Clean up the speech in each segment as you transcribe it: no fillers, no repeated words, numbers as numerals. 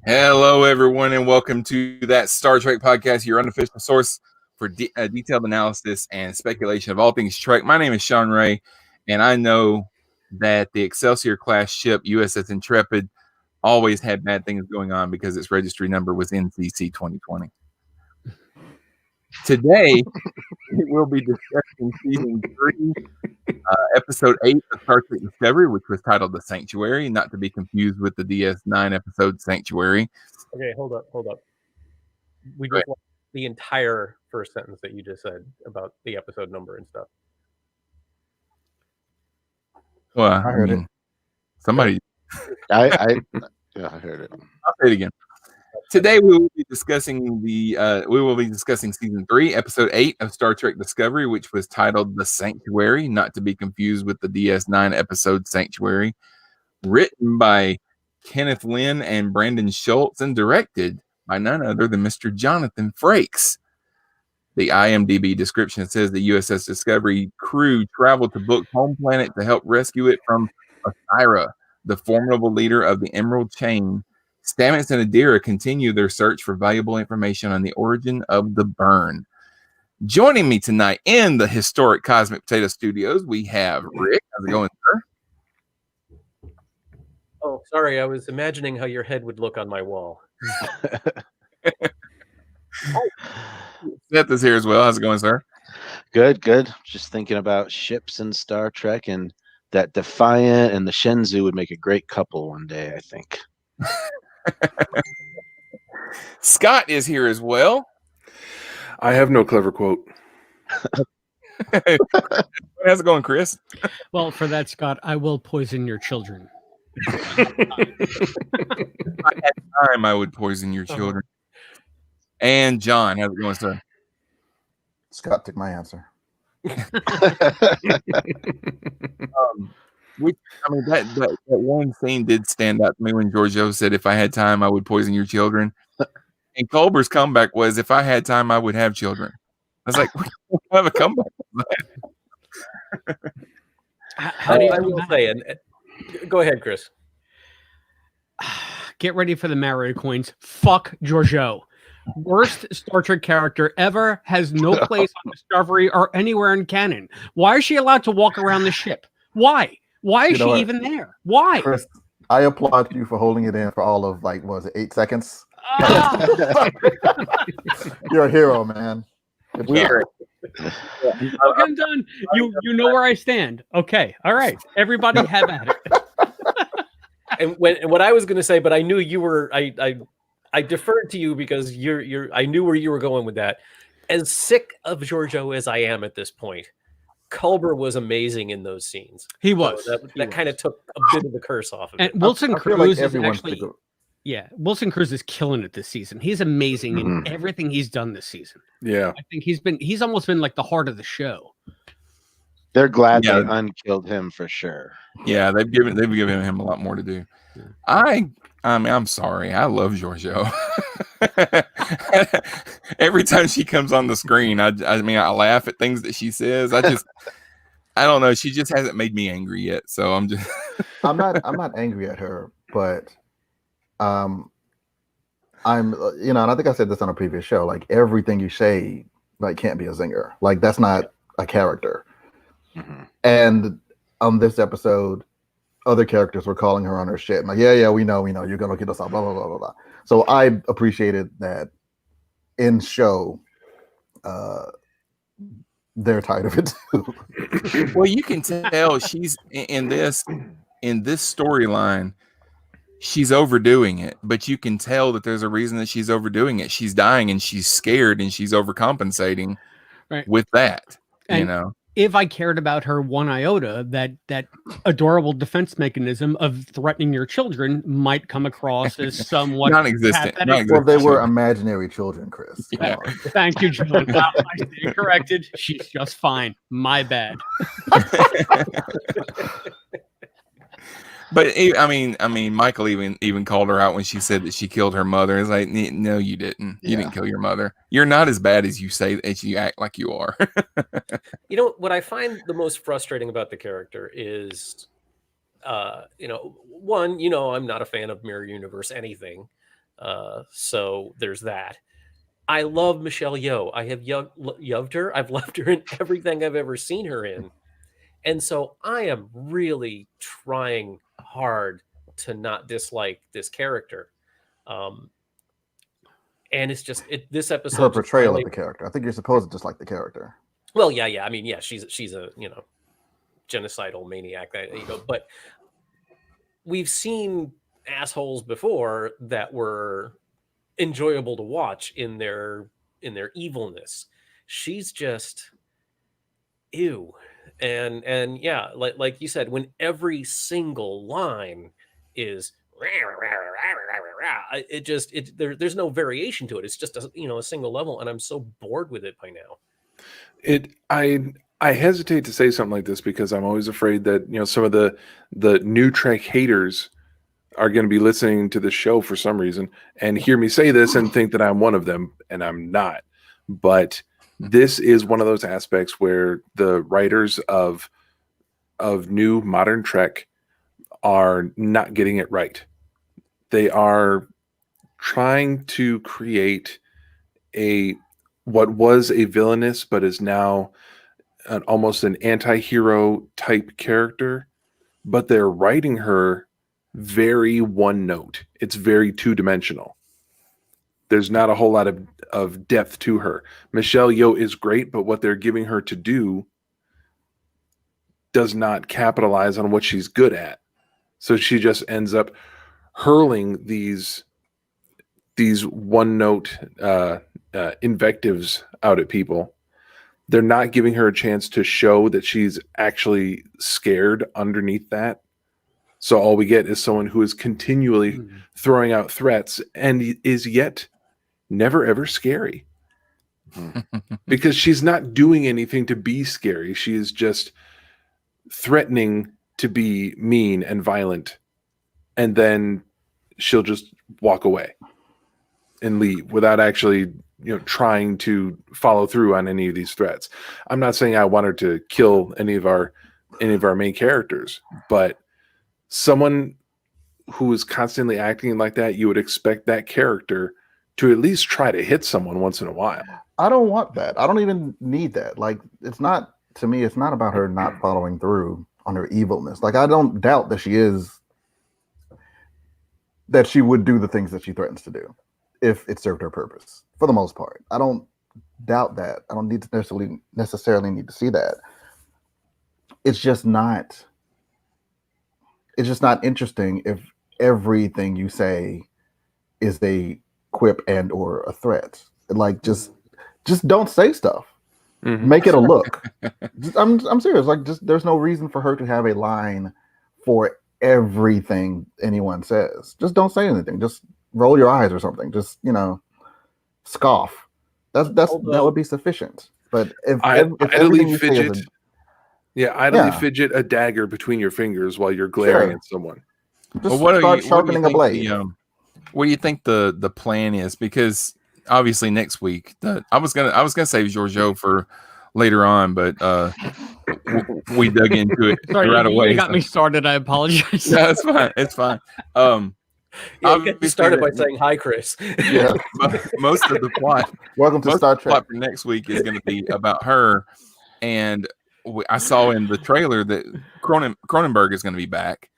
Hello, everyone, and welcome to that Star Trek podcast, your unofficial source for detailed analysis and speculation of all things Trek. My name is Sean Ray, and I know that the Excelsior class ship USS Intrepid always had bad things going on because its registry number was NCC 2020. Today, we'll be discussing season 3, episode 8 of Star Trek Discovery, which was titled The Sanctuary, not to be confused with the DS9 episode Sanctuary. Okay, hold up. We just want the entire first sentence that you just said about the episode number and stuff. Well, I heard it. Somebody. I heard it. I'll say it again. Today we will be discussing season 3, episode 8 of Star Trek Discovery, which was titled The Sanctuary, not to be confused with the DS9 episode Sanctuary, written by Kenneth Lynn and Brandon Schultz and directed by none other than Mr. Jonathan Frakes. The IMDb description says the USS Discovery crew traveled to Book's home planet to help rescue it from Osira, the formidable leader of the Emerald Chain. Stamets and Adira continue their search for valuable information on the origin of the burn. Joining me tonight in the historic Cosmic Potato Studios, we have Rick. How's it going, sir? Oh, sorry. I was imagining how your head would look on my wall. Seth is here as well. How's it going, sir? Good. Just thinking about ships and Star Trek, and that Defiant and the Shenzhou would make a great couple one day, I think. Scott is here as well. I have no clever quote. How's it going, Chris? Well, for that, Scott, I will poison your children. If I had time, I would poison your children. And John, how's it going, sir? Scott took my answer. That one scene did stand out to me when Giorgio said, "If I had time, I would poison your children." And Culber's comeback was, "If I had time, I would have children." I was like, "What kind of a comeback?" How do you I will say, and go ahead, Chris. Get ready for the Marriott coins. Fuck Giorgio. Worst Star Trek character ever, has no place on Discovery or anywhere in canon. Why is she allowed to walk around the ship? Why? Why is she even there? Why? Chris, I applaud you for holding it in for all of 8 seconds? You're a hero, man. Good job. Okay, I'm done. You know where I stand. Okay, all right. Everybody have at it. And what I was going to say, but I knew you were. I deferred to you because I knew where you were going with that. As sick of Giorgio as I am at this point, Culber was amazing in those scenes. He was. So that kind of took a bit of the curse off of it. And Wilson I feel Cruz like is actually. Yeah, Wilson Cruz is killing it this season. He's amazing in everything he's done this season. Yeah, I think he's almost been like the heart of the show. They're glad they unkilled him for sure. Yeah, they've given him a lot more to do. I'm sorry. I love Giorgio. Every time she comes on the screen, I laugh at things that she says. I don't know. She just hasn't made me angry yet. So I'm just. I'm not angry at her, but I'm and I think I said this on a previous show. Like, everything you say can't be a zinger. Like, that's not a character. Mm-hmm. And on this episode, other characters were calling her on her shit. I'm like, yeah, we know, you're gonna get us all, blah, blah, blah, blah, blah. So I appreciated that in show, they're tired of it too. Well, you can tell she's in this storyline, she's overdoing it, but you can tell that there's a reason that she's overdoing it. She's dying and she's scared and she's overcompensating with that, and if I cared about her one iota, that adorable defense mechanism of threatening your children might come across as somewhat non-existent. Well, they were imaginary children, Chris. Yeah. Thank you, John. I stand corrected. She's just fine. My bad. But Michael even called her out when she said that she killed her mother. It's like, no, you didn't. You didn't kill your mother. You're not as bad as you say, as you act like you are. What I find the most frustrating about the character is, one, I'm not a fan of mirror universe anything. So there's that. I love Michelle Yeoh. I have loved her. I've loved her in everything I've ever seen her in. And so I am really trying hard to not dislike this character. And it's just this episode. Her portrayal of the character. I think you're supposed to dislike the character. Well, yeah. I mean, yeah, she's a genocidal maniac. But we've seen assholes before that were enjoyable to watch in their evilness. She's just ew. And yeah, like you said, when every single line is there's no variation to it. It's just a single level, and I'm so bored with it by now. I hesitate to say something like this because I'm always afraid that some of the new Trek haters are going to be listening to the show for some reason and hear me say this and think that I'm one of them, and I'm not. But this is one of those aspects where the writers of new modern Trek are not getting it right. They are trying to create what was a villainous but is now almost an anti-hero type character, but they're writing her very one note. It's very two-dimensional. There's not a whole lot of depth to her. Michelle Yeoh is great, but what they're giving her to do does not capitalize on what she's good at. So she just ends up hurling these one-note invectives out at people. They're not giving her a chance to show that she's actually scared underneath that. So all we get is someone who is continually throwing out threats and is yet never ever scary. Because she's not doing anything to be scary. She is just threatening to be mean and violent. And then she'll just walk away and leave without actually trying to follow through on any of these threats. I'm not saying I want her to kill any of our main characters, but someone who is constantly acting like that, you would expect that character to at least try to hit someone once in a while. I don't want that. I don't even need that. Like, it's not about her not following through on her evilness. Like, I don't doubt that she would do the things that she threatens to do if it served her purpose, for the most part. I don't doubt that. I don't need to necessarily need to see that. It's just not interesting if everything you say is a quip and or a threat. Like, just don't say stuff. Mm-hmm. Make it a look. I'm serious. Like, just there's no reason for her to have a line for everything anyone says. Just don't say anything. Just roll your eyes or something. Just scoff. That would be sufficient. But if idly fidget, fidget a dagger between your fingers while you're glaring at someone. Just start sharpening a blade. What do you think the plan is? Because obviously next week, I was gonna save Giorgio for later on, but we dug into it right away. You got me started. I apologize. No, it's fine. It's fine. You started by saying hi, Chris. Yeah, most of the plot. Welcome to Star Trek. Plot for next week is going to be about her, and I saw in the trailer that Cronenberg is going to be back.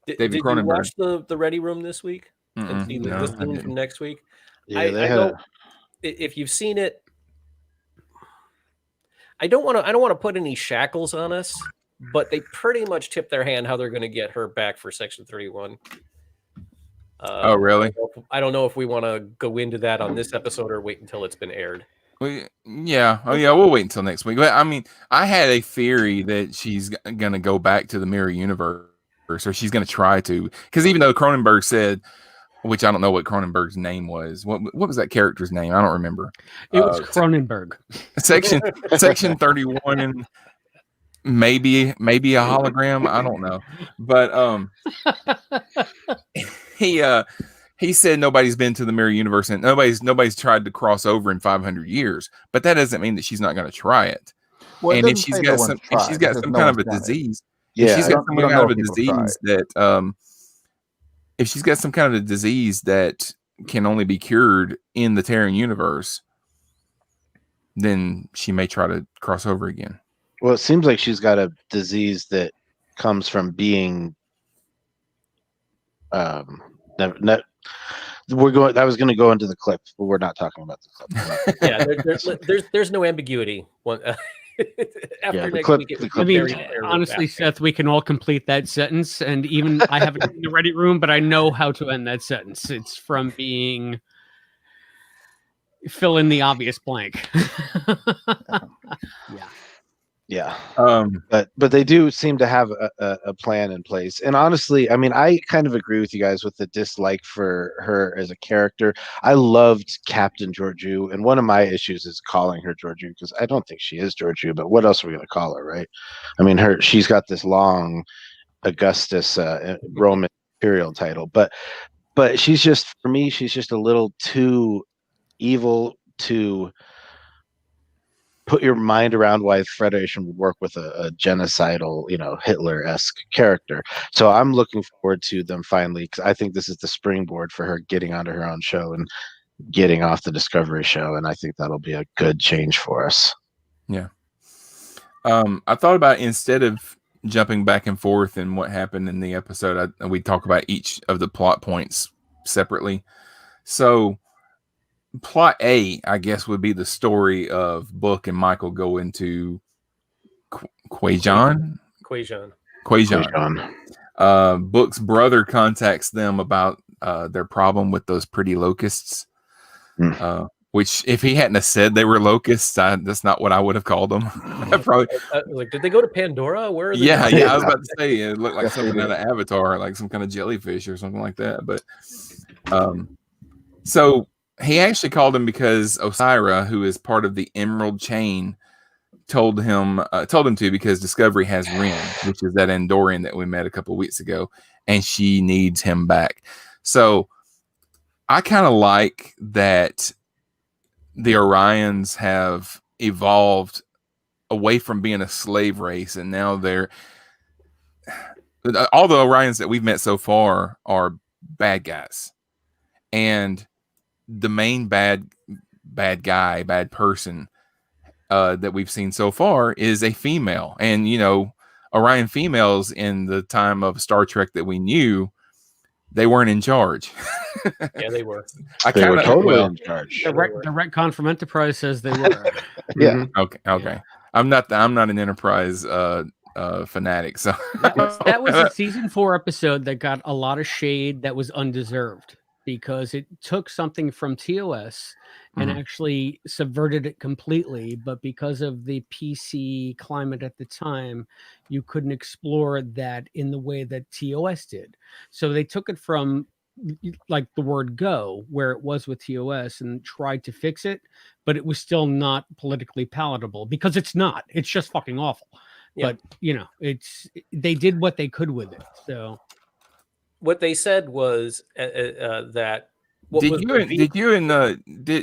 Did you watch the Ready Room this week? And see the scene from next week? Yeah, I know if you've seen it. I don't want to put any shackles on us, but they pretty much tip their hand how they're going to get her back for Section 31. Oh, really? I don't know if we want to go into that on this episode or wait until it's been aired. Yeah. Oh, yeah. We'll wait until next week. But I mean, I had a theory that she's going to go back to the mirror universe, or she's going to try to. Because even though Cronenberg said, which I don't know what Cronenberg's name was. What was that character's name? I don't remember. It was Cronenberg. Section 31 and maybe a hologram. I don't know. But he said nobody's been to the mirror universe and nobody's tried to cross over in 500 years. But that doesn't mean that she's not going to try it. Well, and if she's got some kind of a disease, if she's got some kind of a disease that can only be cured in the Terran universe, then she may try to cross over again. Well, it seems like she's got a disease that comes from being. We're going. I was going to go into the clip, but we're not talking about the clip. Yeah, there's no ambiguity. After next week, it I mean, honestly, Seth, we can all complete that sentence, and even I haven't in the Reddit room, but I know how to end that sentence. It's from being fill in the obvious blank. Yeah. But they do seem to have a plan in place. And honestly, I mean, I kind of agree with you guys with the dislike for her as a character. I loved Captain Georgiou, and one of my issues is calling her Georgiou because I don't think she is Georgiou, but what else are we going to call her, right? I mean, she's got this long Augustus Roman imperial title, but she's just, for me, she's just a little too evil to put your mind around why Federation would work with a genocidal, Hitler-esque character. So I'm looking forward to them finally, because I think this is the springboard for her getting onto her own show and getting off the Discovery show, and I think that'll be a good change for us. Yeah. I thought about, instead of jumping back and forth and what happened in the episode, we talk about each of the plot points separately. So plot A, I guess, would be the story of Book and Michael go into Quajon. Book's brother contacts them about their problem with those pretty locusts. Which, if he hadn't have said they were locusts, that's not what I would have called them. Probably. Did they go to Pandora? Where are they? Yeah. I was about to say it looked like something out of Avatar, like some kind of jellyfish or something like that. But so he actually called him because Osira, who is part of the Emerald Chain, told him to, because Discovery has Ren, which is that Andorian that we met a couple of weeks ago, and she needs him back. So I kind of like that the Orions have evolved away from being a slave race, and now all the Orions that we've met so far are bad guys, and the main bad person that we've seen so far is a female. And Orion females, in the time of Star Trek that we knew, they weren't in charge. Yeah, they were. They were totally in charge. The retcon from Enterprise says they were. Yeah. Okay. Yeah. I'm not an Enterprise fanatic. So that was a season 4 episode that got a lot of shade that was undeserved, because it took something from TOS and actually subverted it completely. But because of the PC climate at the time, you couldn't explore that in the way that TOS did. So they took it from, like, the word go, where it was with TOS, and tried to fix it, but it was still not politically palatable, because it's not. It's just fucking awful. Yeah. But, they did what they could with it. So what they said was that.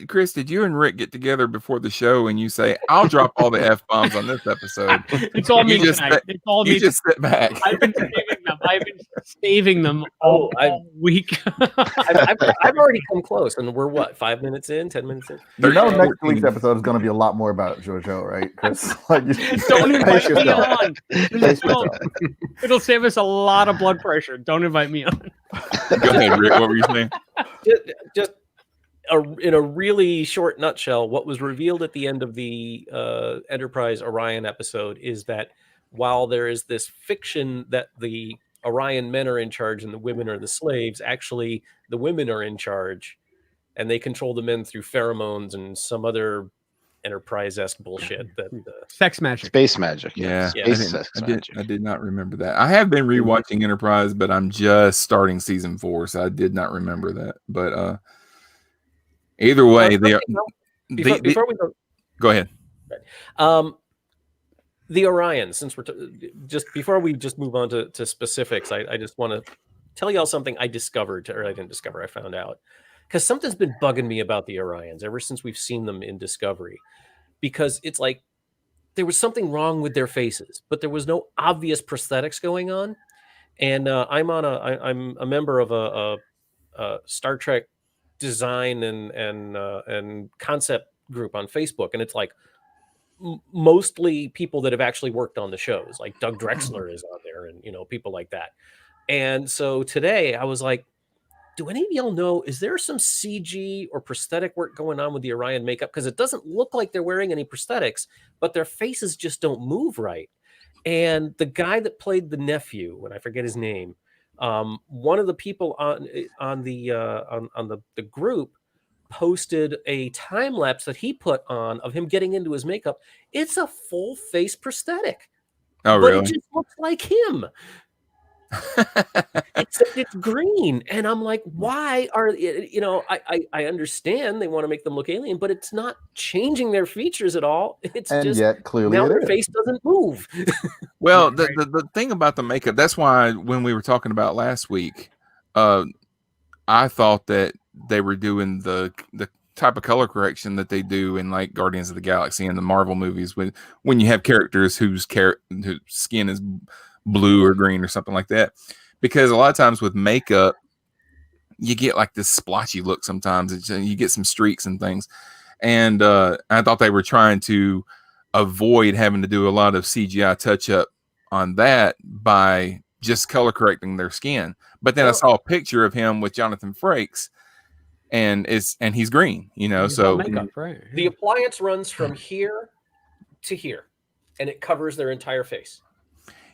Chris, did you and Rick get together before the show and you say, I'll drop all the F-bombs on this episode? It's all me tonight. It's all me. You just sit back. I've been saving them all week. I've already come close, and we're 5 minutes in, 10 minutes in? Next week's episode is going to be a lot more about JoJo, right, Chris? Don't invite me on. It'll save us a lot of blood pressure. Don't invite me on. Go ahead, Rick. What were you saying? Just in a really short nutshell, what was revealed at the end of the Enterprise Orion episode is that while there is this fiction that the Orion men are in charge and the women are the slaves, actually the women are in charge, and they control the men through pheromones and some other Enterprise-esque bullshit. That sex magic, space magic. Yeah, I did not remember that. I have been rewatching Enterprise, but I'm just starting season 4, so I did not remember that. But either way, before we go ahead. The Orion, since we're just before we just move on to specifics, I just want to tell y'all something I discovered, or I didn't discover, I found out. Because something's been bugging me about the Orions ever since we've seen them in Discovery. Because it's like there was something wrong with their faces, but there was no obvious prosthetics going on. And I'm a member of a Star Trek design and concept group on Facebook, and it's like mostly people that have actually worked on the shows, like Doug Drexler is on there, and people like that. And so today I was like, do any of y'all know, is there some CG or prosthetic work going on with the Orion makeup? Because it doesn't look like they're wearing any prosthetics, but their faces just don't move right. And the guy that played the nephew, and I forget his name, one of the people on the group posted a time lapse that he put on of him getting into his makeup. It's a full face prosthetic. Oh, but really? It just looks like him. Except it's green, and I'm like, why are I understand they want to make them look alien, but it's not changing their features at all. It's and just yet clearly now it their is. face doesn't move. Well, Right. the thing about the makeup, that's why when we were talking about last week, I thought that they were doing the type of color correction that they do in like Guardians of the Galaxy and the Marvel movies when you have characters whose skin is blue or green or something like that. Because a lot of times with makeup, you get like this splotchy look sometimes. You get some streaks and things. And I thought they were trying to avoid having to do a lot of CGI touch up on that by just color correcting their skin. But then I saw a picture of him with Jonathan Frakes, and he's green, He's so all makeup, right? The appliance runs from here to here, and it covers their entire face.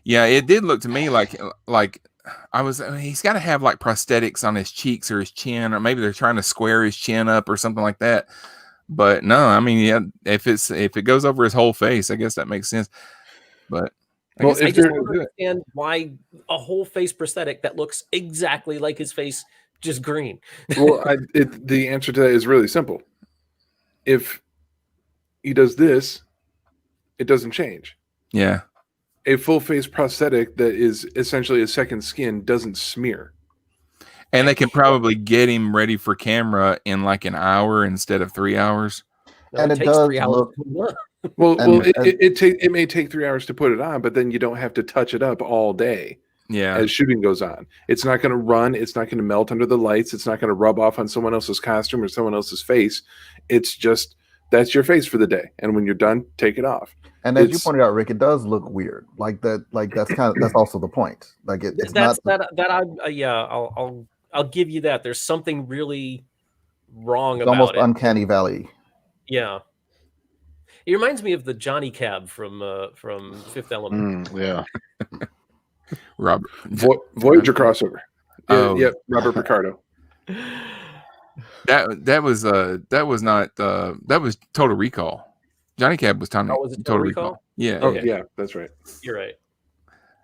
yeah, it did look to me like he's got to have like prosthetics on his cheeks or his chin, or maybe they're trying to square his chin up or something like that. But no, I mean, yeah, if it goes over his whole face, I guess that makes sense. But I just don't understand why a whole face prosthetic that looks exactly like his face, just green. Well, the answer to that is really simple. If he does this, it doesn't change. Yeah. A full face prosthetic that is essentially a second skin doesn't smear. And they can probably get him ready for camera in like an hour instead of 3 hours. No, and it it takes does 3 hours look. to put it on. Well, it may take 3 hours to put it on, but then you don't have to touch it up all day. Yeah. As shooting goes on, it's not going to run. It's not going to melt under the lights. It's not going to rub off on someone else's costume or someone else's face. It's just that's your face for the day, and when you're done, take it off. And as you pointed out, Rick, it does look weird. Like that. Like that's also the point. Like it's That's not I'll give you that. There's something really wrong it's about almost it. uncanny valley. Yeah. It reminds me of the Johnny Cab from Fifth Element. Yeah. Robert Voyager crossover. Oh. Yep, Robert Picardo. That was Total Recall. Johnny Cab was Oh, was it Total Recall? Yeah. Oh, yeah, that's right. You're right.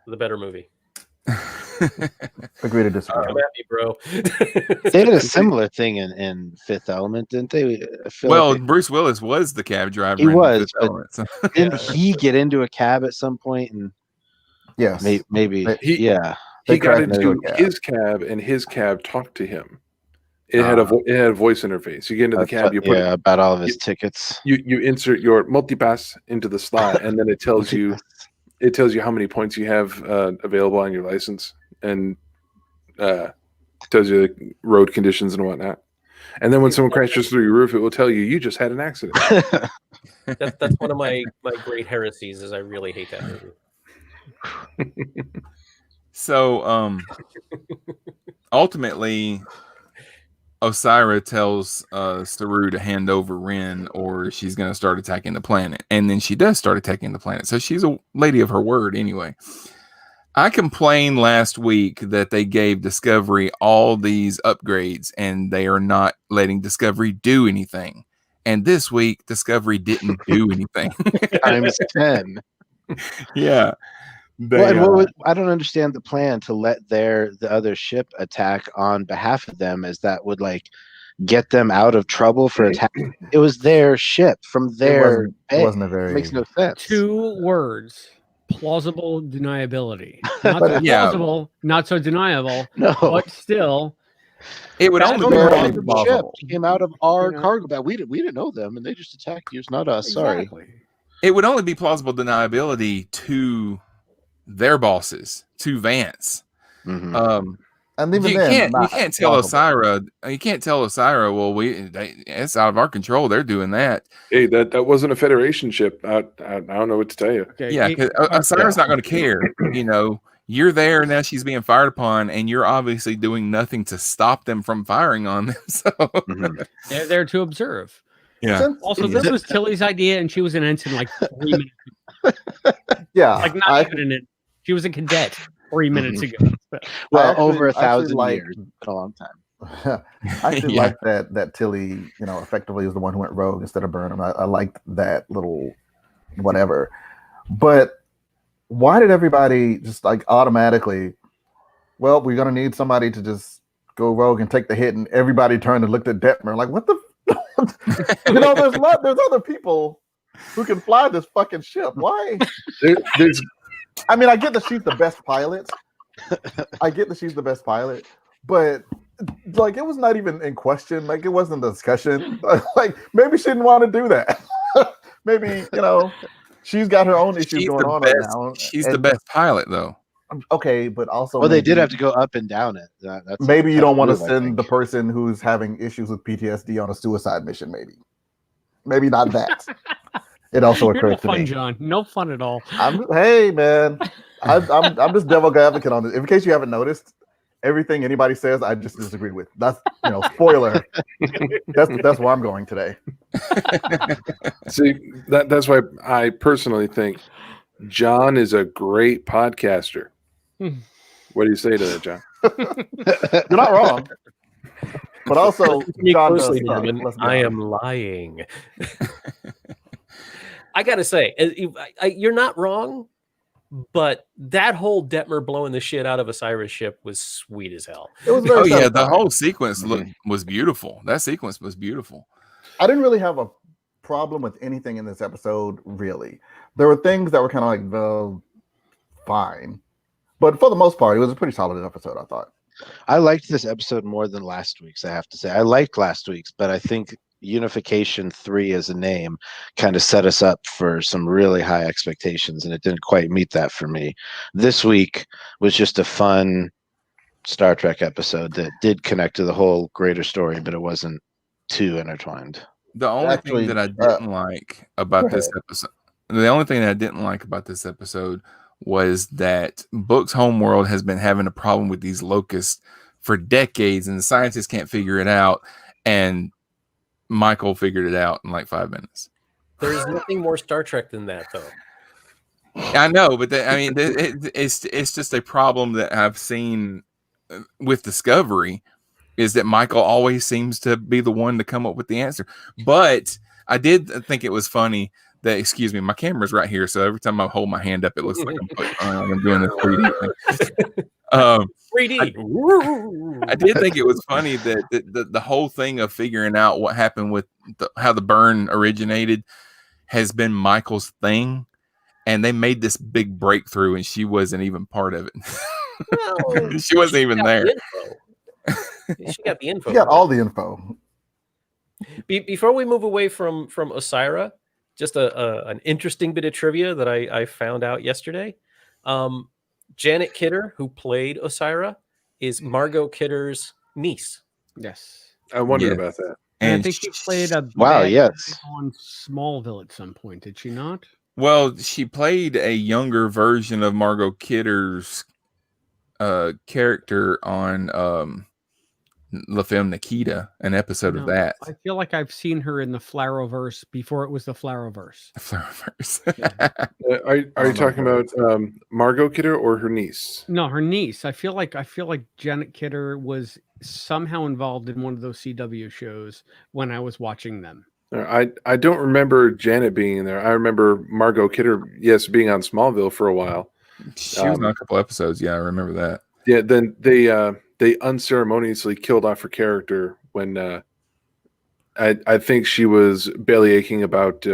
The better movie. Agree to disagree. Come at me, bro. They did a similar thing in Fifth Element, didn't they? Bruce Willis was the cab driver. He was, Fifth but Element, so. didn't he get into a cab at some point? And yes, maybe He got into his cab, and his cab talked to him. It had a voice interface. You get into the cab, you put about all of his tickets. You insert your multipass into the slot, and then it tells you how many points you have available on your license, and tells you the road conditions and whatnot. And then when someone crashes through your roof, it will tell you just had an accident. That's one of my great heresies. Is I really hate that movie. So ultimately, Osira tells Saru to hand over Ren, or she's going to start attacking the planet. And then she does start attacking the planet. So she's a lady of her word anyway. I complained last week that they gave Discovery all these upgrades and they are not letting Discovery do anything. And this week, Discovery didn't do anything. Times 10. Yeah. I don't understand the plan to let the other ship attack on behalf of them, as that would like get them out of trouble for attack. It was their ship from their It wasn't a very. It makes no sense. 2 words: plausible deniability. Not so plausible, not so deniable. No, but still, it would only be ship came out of our cargo bag. We didn't know them, and they just attacked you. It's not us. Exactly. Sorry. It would only be plausible deniability to their bosses, to Vance. Mm-hmm. And even You then, can't tell Osira. You can't tell Osira. Well, it's out of our control. They're doing that. Hey, that wasn't a Federation ship. I don't know what to tell you. Okay, Yeah, because Osira's not going to care. You're there now. She's being fired upon, and you're obviously doing nothing to stop them from firing on them. So they're there to observe. yeah. Also, this was Tilly's idea, and she was an ensign like 3 minutes ago. Yeah, Like not even an. She was a cadet 3 minutes ago. Well, actually- over I actually 1,000 years, been a long time. I actually Yeah. like that Tilly, effectively is the one who went rogue instead of Burnham. I liked that little whatever. But why did everybody just like automatically? Well, we're gonna need somebody to just go rogue and take the hit, and everybody turned and looked at Detmer like, "What the?" There's other people who can fly this fucking ship. Why? There's I mean, I get that she's the best pilot. But like, it was not even in question. Like, it wasn't a discussion. Like, maybe she didn't want to do that. Maybe she's got her own issues going on right now. She's the best pilot, though. Okay, but also, Well, they did have to go up and down it. That's maybe you don't want to move, I send think. the person who's having issues with PTSD on a suicide mission. Maybe not that. It also You're no occurred to fun, me. John. No fun at all. Hey, man, I'm just devil advocate on this. In case you haven't noticed, everything anybody says, I just disagree with. That's spoiler. That's where I'm going today. See, that's why I personally think John is a great podcaster. What do you say to that, John? You're not wrong. But also, Listen to me John does closely, suck. Norman. Let's be I honest. am lying. I gotta say, you're not wrong, but that whole Detmer blowing the shit out of Osira's ship was sweet as hell. It was very Oh yeah, the satisfying. whole sequence was beautiful. That sequence was beautiful. I didn't really have a problem with anything in this episode, really. There were things that were kind of like, well, fine. But for the most part, it was a pretty solid episode, I thought. I liked this episode more than last week's, I have to say. I liked last week's, but I think Unification 3 as a name kind of set us up for some really high expectations, and it didn't quite meet that for me. This week was just a fun Star Trek episode that did connect to the whole greater story, but it wasn't too intertwined. The only Actually, thing that I didn't like about this episode, was that Book's homeworld has been having a problem with these locusts for decades, and the scientists can't figure it out. And Michael figured it out in like 5 minutes. There's nothing more Star Trek than that, though. I know, but it's just a problem that I've seen with Discovery, is that Michael always seems to be the one to come up with the answer. But I did think it was funny that, excuse me, my camera's right here, so every time I hold my hand up, it looks like I'm doing this 3D thing. 3D. I did think it was funny that the whole thing of figuring out what happened with how the burn originated has been Michael's thing, and they made this big breakthrough, and she wasn't even part of it. Well, she wasn't even there. She got the info. You got all the info. Before we move away from Osira, just an interesting bit of trivia that I found out yesterday. Janet Kidder, who played Osira, is Margot Kidder's niece. Yes. I wondered about that. And I And think she played a Wow, bad yes. guy on Smallville at some point, did she not? well, she played a younger version of Margot Kidder's character on La Femme Nikita, an episode of No, that. I feel like I've seen her in the Flaroverse before it was the Flaroverse. Are you talking about Margot Kidder or her niece? No, her niece. I feel like Janet Kidder was somehow involved in one of those CW shows when I was watching them. I don't remember Janet being in there. I remember Margot Kidder, yes, being on Smallville for a while. She was on a couple episodes. Yeah, I remember that. Yeah, then they unceremoniously killed off her character when I think she was bellyaching about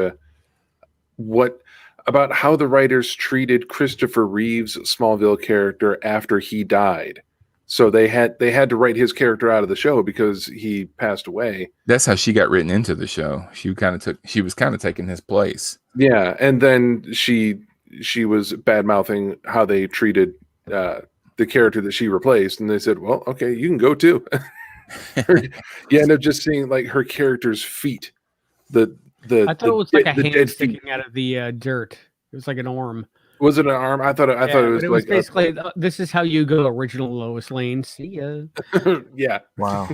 how the writers treated Christopher Reeve's Smallville character after he died. So they had to write his character out of the show because he passed away. That's how she got written into the show. She was kind of taking his place. Yeah, and then she was bad mouthing how they treated the character that she replaced, and they said, "Well, okay, you can go too." You end up just seeing like her character's feet. I thought it was like a hand sticking out of the dirt. It was like an arm. Was it an arm? I thought it was but it like was basically this is how you go original Lois Lane. See ya. Yeah. Wow.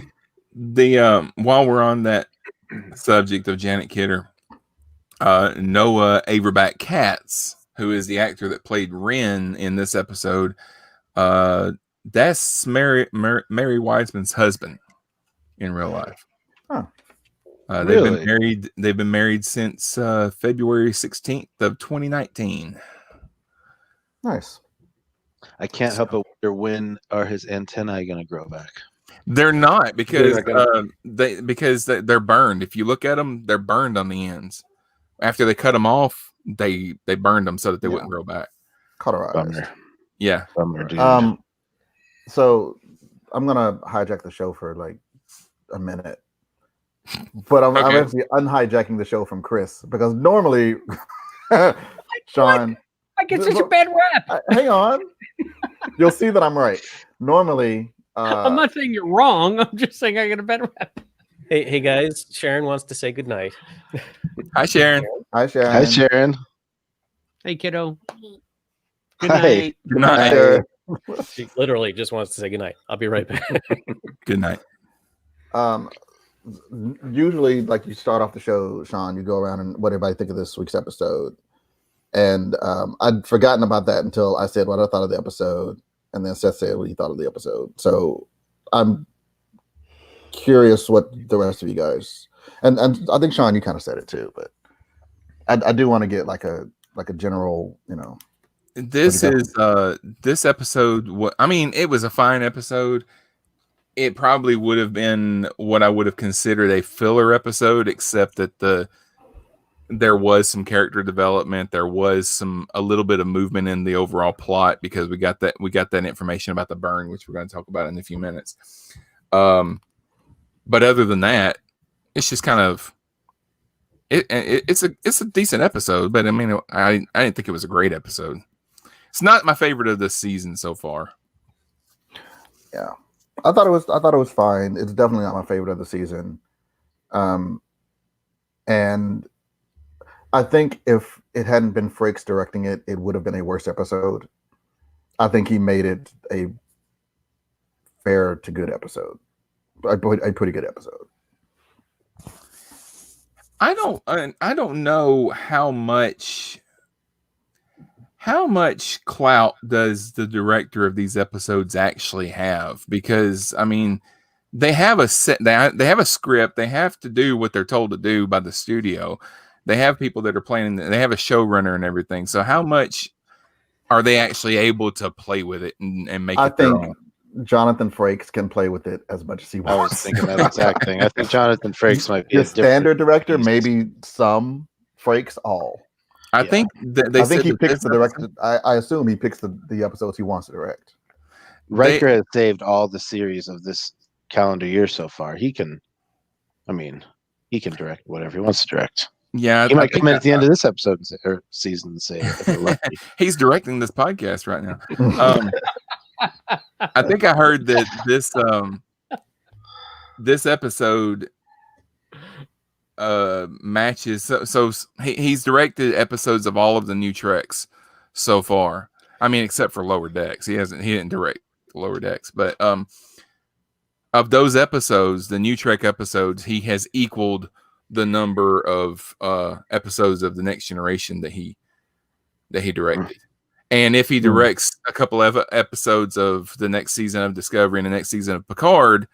The while we're on that subject of Janet Kidder, Noah Averback Katz, who is the actor that played Wren in this episode, that's Mary Wiseman's husband in real life. Huh. They've been married since February 16th of 2019. Nice. I can't help but wonder, when are his antennae going to grow back? They're not, because they're burned. If you look at them, they're burned on the ends. After they cut them off, they burned them so that they wouldn't grow back. Cauterized. Yeah. So I'm gonna hijack the show for like a minute, but I'm actually unhijacking the show from Chris, because normally, Sean, I get such a bad rap. Hang on, you'll see that I'm right. Normally, I'm not saying you're wrong. I'm just saying I get a bad rap. Hey guys, Sharon wants to say goodnight. Hi, Sharon. Hi, Sharon. Hi, Sharon. Hey, kiddo. Good night. Good night. She literally just wants to say goodnight. I'll be right back. Good night. Usually, like, you start off the show, Sean, you go around and what everybody think of this week's episode. And I'd forgotten about that until I said what I thought of the episode, and then Seth said what he thought of the episode. So I'm curious what the rest of you guys, and I think Sean, you kind of said it too, but I do want to get like a general, This is this episode. It was a fine episode. It probably would have been what I would have considered a filler episode, except that there was some character development. There was a little bit of movement in the overall plot, because we got that information about the burn, which we're going to talk about in a few minutes. But other than that, it's just kind of it's a decent episode. But I mean, I didn't think it was a great episode. It's not my favorite of this season so far. Yeah, I thought it was fine. It's definitely not my favorite of the season. And I think if it hadn't been Frakes directing it, it would have been a worse episode. I think he made it a fair to good episode. A pretty good episode. I don't know how much clout does the director of these episodes actually have, because I mean, they have a script, they have to do what they're told to do by the studio. They have people that are planning, they have a showrunner and everything. So how much are they actually able to play with it and make it their own? Jonathan Frakes can play with it as much as he wants. I was thinking that exact thing. I think Jonathan Frakes might be the standard director, maybe some, Frakes all. I think he picks the director. I assume he picks the episodes he wants to direct. Riker has saved all the series of this calendar year so far. He can direct whatever he wants to direct. Yeah, he might come in at the end of this episode or season and say, if we're lucky. He's directing this podcast right now. I think I heard that this episode matches. So he's directed episodes of all of the new Treks so far. I mean, except for Lower Decks, he didn't direct Lower Decks, but of those episodes, the new Trek episodes, he has equaled the number of episodes of the Next Generation that he directed. And if he directs a couple of episodes of the next season of Discovery and the next season of Picard,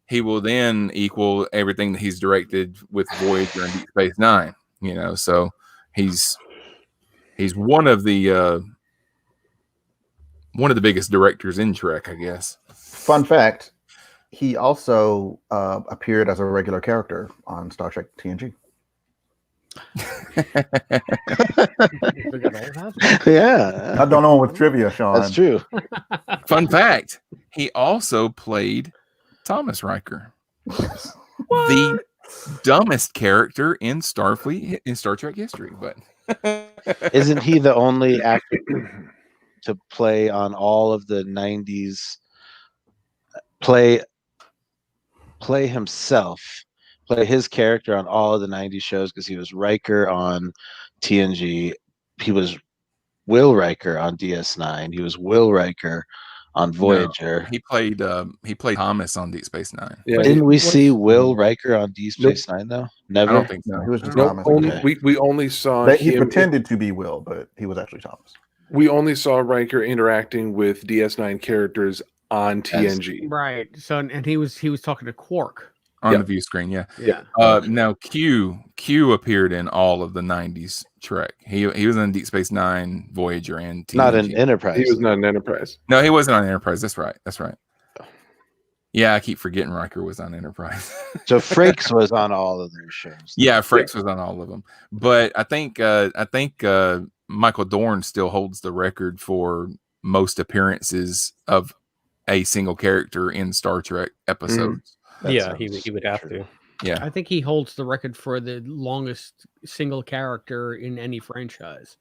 he will then equal everything that he's directed with Voyager and Deep Space Nine. So he's one of the biggest directors in Trek, I guess. Fun fact: he also appeared as a regular character on Star Trek TNG. Yeah, I don't know with trivia, Sean. That's true. Fun fact: he also played Thomas Riker, the dumbest character in Starfleet in Star Trek history. But isn't he the only actor to play on all of the 90s, play himself, play his character on all of the 90s shows, because he was Riker on TNG, he was Will Riker on DS9, he was Will Riker on Voyager. No, he played Thomas on Deep Space Nine. Yeah, Didn't we was- see Will Riker on Deep Nope. Space Nine though? I Never. don't think so. No, he was just No, Thomas. only, Okay. we only saw He him. pretended to be Will, but he was actually Thomas. We only saw Riker interacting with DS9 characters on TNG. Right. So and he was talking to Quark. On Yeah. the view screen, yeah. Yeah. Now Q appeared in all of the 90s Trek. He was in Deep Space Nine, Voyager, and TNG. Not an Enterprise. He was not an Enterprise. No, he wasn't on Enterprise. That's right. Yeah, I keep forgetting Riker was on Enterprise. So Frakes was on all of their shows. Yeah, Frakes was on all of them. But I think Michael Dorn still holds the record for most appearances of a single character in Star Trek episodes. Yeah, he would have to. Yeah. I think he holds the record for the longest single character in any franchise.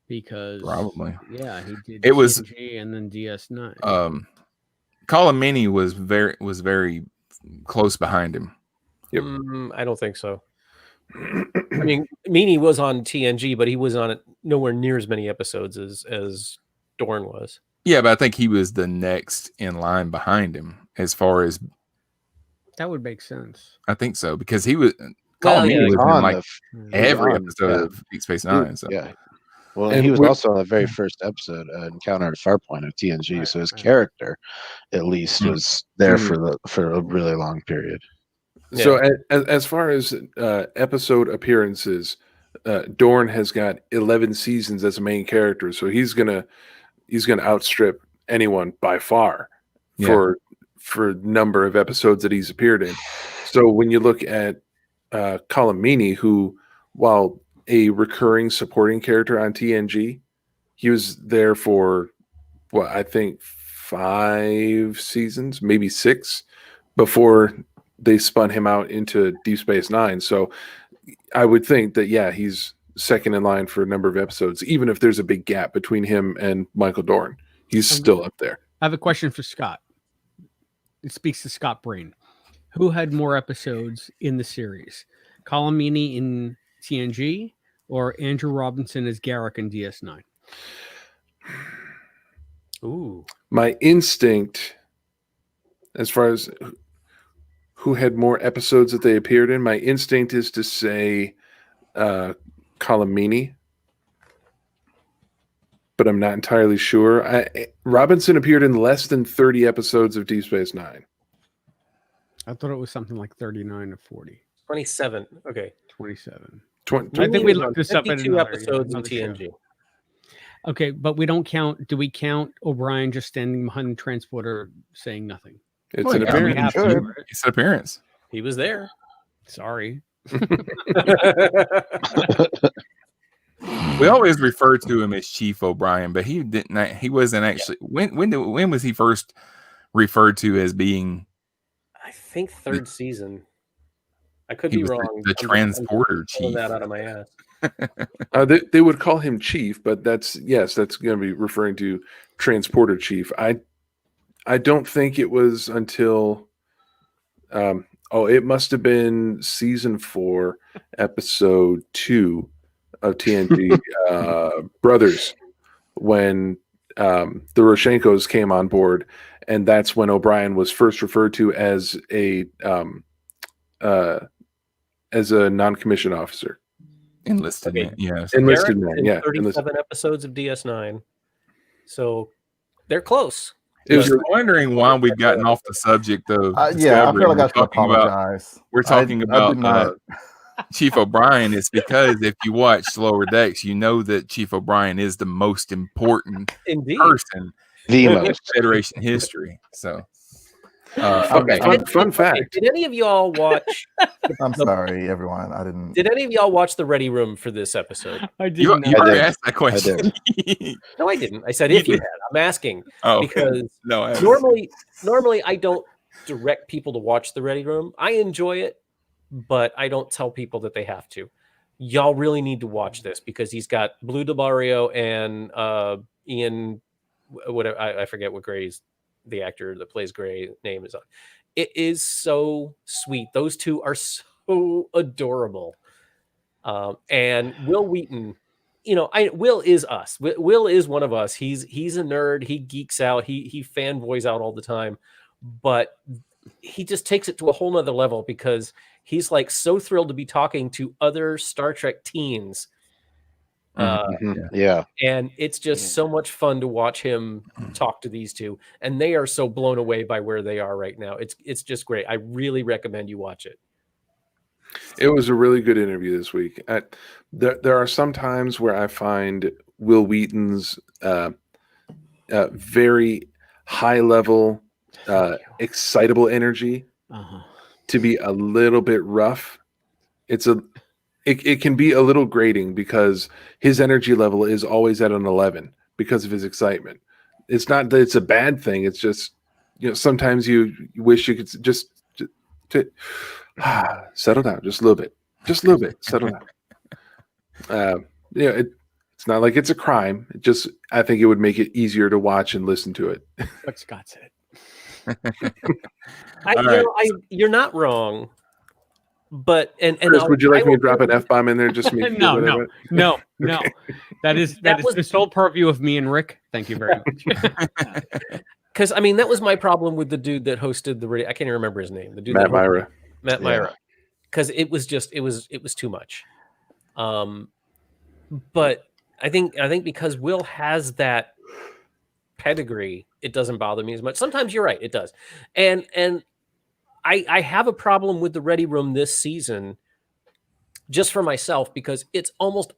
Because Probably. Yeah, he did It was- TNG and then DS9. Colomini was very close behind him. Yep. I don't think so. I mean, Meany was on TNG, but he was on it nowhere near as many episodes as Dorn was. Yeah, but I think he was the next in line behind him as far as That would make sense. I think so, because he was Well, Colomini yeah, was on in like the- every on, episode yeah. of Deep Space Nine. So Yeah. Well, And he was we're- also on the very first episode, Encounter at Farpoint of TNG. Right, So his right. character, at least, Mhm. was there Mhm. for a really long period. So as far as episode appearances, Dorn has got 11 seasons as a main character, so he's gonna outstrip anyone by far Yeah. for number of episodes that he's appeared in. So when you look at Colomini, who, while a recurring supporting character on TNG, he was there for what I think 5 seasons, maybe 6, before they spun him out into Deep Space Nine. So I would think that, yeah, he's second in line for a number of episodes, even if there's a big gap between him and Michael Dorn. He's still up there. I have a question for Scott. It speaks to Scott Brain. Who had more episodes in the series? Colomini in TNG or Andrew Robinson as Garrick in DS9? Ooh, My instinct, as far as who had more episodes that they appeared in, my instinct is to say Colomini, but I'm not entirely sure. Robinson appeared in less than 30 episodes of Deep Space Nine. I thought it was something like 39 or 40. 27. Okay. 27. Meany I think we was on looked this up at 52 another- episodes in another show. TNG. Okay, but we don't count. Do we count O'Brien just standing behind the transporter saying nothing? It's Well, an yeah, We appearance. have should. to, right? it's an appearance. He was there. Sorry. We always refer to him as Chief O'Brien, but he didn't. He wasn't actually. When was he first referred to as being? I think third season. I could He be was wrong. the I'm transporter pulling chief. that out of my ass. They would call him Chief, but that's going to be referring to Transporter Chief. I don't think it was until it must have been season 4, episode 2 of TNG Brothers, when the Roshenkos came on board, and that's when O'Brien was first referred to as a non-commissioned officer. Enlisted Okay. man, yes. Enlisted Garrick man, in yeah. 37 episodes of DS9. So they're close. It was If you're wondering why we've gotten off the subject of Yeah, I Discovery, feel like I we're should talking about apologize. we're talking I about did not. Chief O'Brien. It's because if you watch Lower Decks, you know that Chief O'Brien is the most important Indeed. person The in most. Federation history. So, Okay. okay. Fun fact. Did any of y'all watch? I'm sorry, everyone. I didn't. Did any of y'all watch the Ready Room for this episode? I did You, not. you already did. asked that question. No, I didn't. I said You if you did. had. I'm asking Oh, because no. I haven't. normally I don't direct people to watch the Ready Room. I enjoy it, but I don't tell people that they have to. Y'all really need to watch this because he's got Blue DeBario and Ian, whatever, I forget what Gray's, the actor that plays Gray, name is on. It is so sweet. Those two are so adorable. And Will Wheaton, Will is us. Will is one of us. He's a nerd. He geeks out. He fanboys out all the time, but he just takes it to a whole nother level because he's like so thrilled to be talking to other Star Trek teens. Yeah. And it's just so much fun to watch him talk to these two, and they are so blown away by where they are right now. It's just great. I really recommend you watch it. It was a really good interview this week. There are some times where I find Will Wheaton's very high level, excitable energy to be a little bit rough. It can be a little grating because his energy level is always at an 11 because of his excitement. It's not that it's a bad thing. It's just, sometimes you wish you could just settle down just a little bit, settle down. It's not like it's a crime. I think it would make it easier to watch and listen to it. What Scott said. You're not wrong. But Chris, would you like me to drop an F-bomb in there just to make no. That is the sole purview of me and Rick. Thank you very much. Because that was my problem with the dude that hosted the radio. I can't even remember his name. The dude Matt Myra. Because it was too much. But I think because Will has that pedigree, it doesn't bother me as much. Sometimes you're right, it does. And I have a problem with the Ready Room this season, just for myself, because it's almost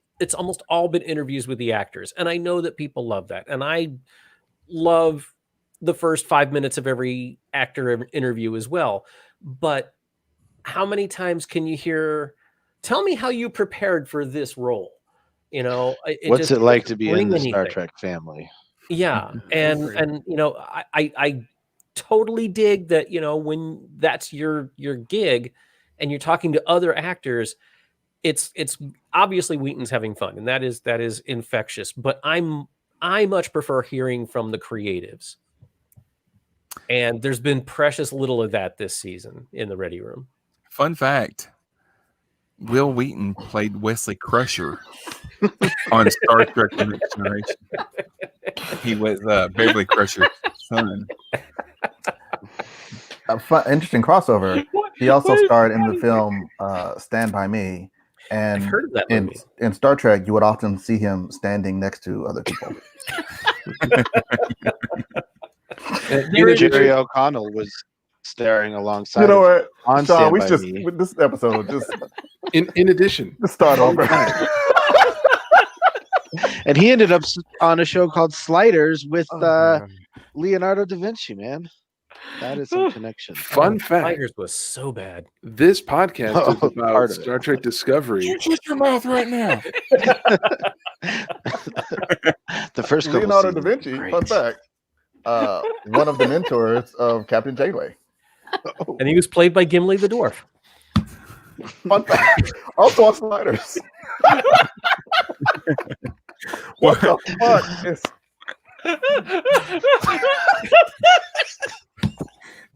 all been interviews with the actors, and I know that people love that, and I love the first 5 minutes of every actor interview as well. But how many times can you hear, "Tell me how you prepared for this role"? What's it like to be in the Star Trek family? Yeah, and I totally dig that, when that's your gig and you're talking to other actors, it's obviously Wheaton's having fun, and that is infectious, but I much prefer hearing from the creatives, and there's been precious little of that this season in the Ready Room. Fun fact, Will Wheaton played Wesley Crusher on Star Trek The Next Generation. He was Beverly Crusher's son. Interesting crossover. He also starred in the film Stand By Me, and I've heard of that movie. In Star Trek, you would often see him standing next to other people. Jerry O'Connell was staring alongside. You know what, on Sean? Stand By Me. With this episode, just in addition, to start over. And he ended up on a show called Sliders with Leonardo da Vinci, man. That is some connection. Fun fact. Tigers was so bad. This podcast is about Star Trek Discovery. You shut your mouth right now. The first couple Leonardo da seasons, Vinci, great. fun fact, one of the mentors of Captain Janeway. And he was played by Gimli the Dwarf. Fun fact. Also on Sliders. What the fuck is...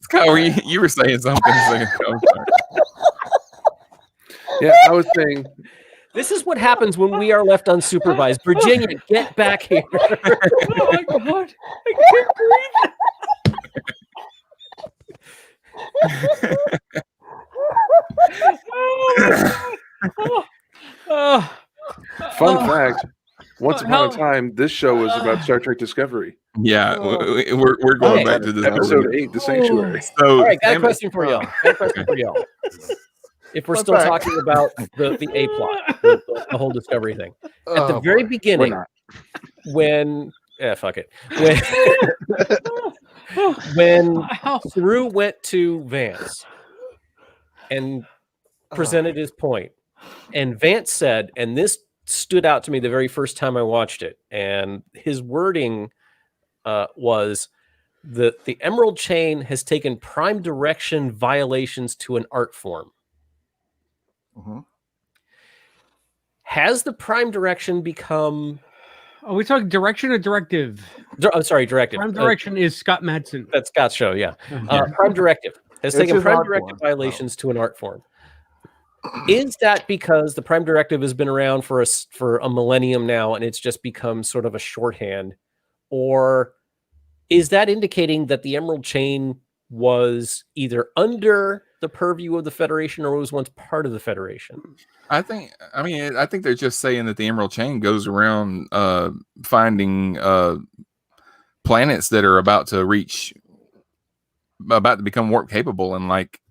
Scott, you were saying something a second ago. Yeah, I was saying. This is what happens when we are left unsupervised. Virginia, get back here. Oh my god, I can't breathe. Fun fact. Once upon a time, this show was about Star Trek Discovery. Yeah, we're going back to this episode 8, The Sanctuary. So, all right, got a question for y'all. If we're still talking about the A plot, the whole Discovery thing, at the very beginning, when fuck it, when Saru went to Vance and presented his point, and Vance said, and this stood out to me the very first time I watched it, and his wording was the Emerald Chain has taken prime direction violations to an art form. Mm-hmm. Has the prime direction become Are we talking direction or directive? I'm sorry, directive. Prime direction is Scott Madsen. That's Scott's show, yeah. Prime directive has It's taken his prime art directive form. violations to an art form. Is that because the prime directive has been around for a millennium now, and it's just become sort of a shorthand, or is that indicating that the Emerald Chain was either under the purview of the Federation or was once part of the Federation? I think they're just saying that the Emerald Chain goes around finding planets that are about to become warp capable and like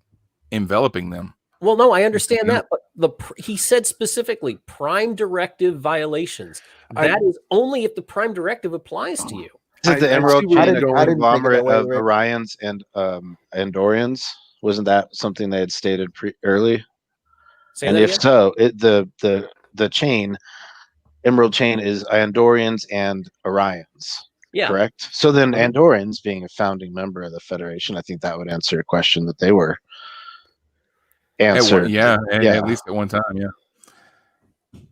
enveloping them. Well, no, I understand that, but he said specifically prime directive violations. That is only if the prime directive applies to you. Is the I Emerald see where Chain you're a going. conglomerate way, of Rick. Orions and Andorians? Wasn't that something they had stated early? Say And that if again? so, the chain, Emerald Chain, is Andorians and Orions. Yeah. Correct. So then, Mhm. Andorians being a founding member of the Federation, I think that would answer a question that they were answered. At least at one time, yeah.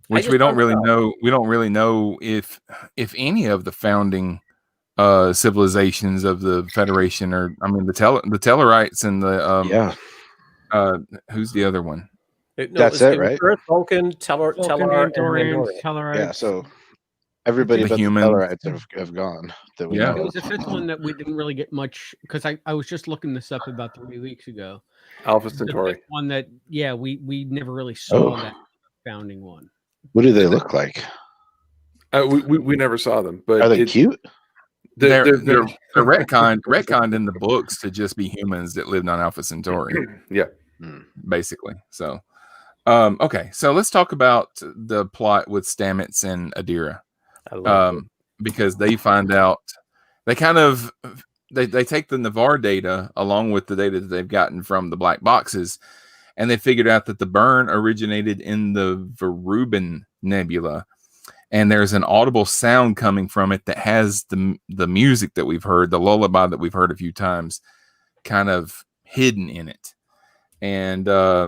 Which we don't really know. We don't really know if any of the founding civilizations of the Federation are. I mean, the Tellarites and the who's the other one? That's it, right? Earth, Vulcan, Tellar, and Andorians. Tellarites. Yeah. So everybody The but humans. the Tellarites have gone. That we know It of. was the fifth one that we didn't really get much because I was just looking this up about 3 weeks ago. Alpha The Centauri. fifth one that we never really saw that founding one. What do they look like? We never saw them, but Are they cute? They're retconned in the books to just be humans that lived on Alpha Centauri. Yeah, basically. So, okay, so let's talk about the plot with Stamets and Adira, because they find out they take the Navarre data along with the data that they've gotten from the black boxes, and they figured out that the burn originated in the Verubin Nebula. And there's an audible sound coming from it that has the music that we've heard, the lullaby that we've heard a few times, kind of hidden in it. And Gray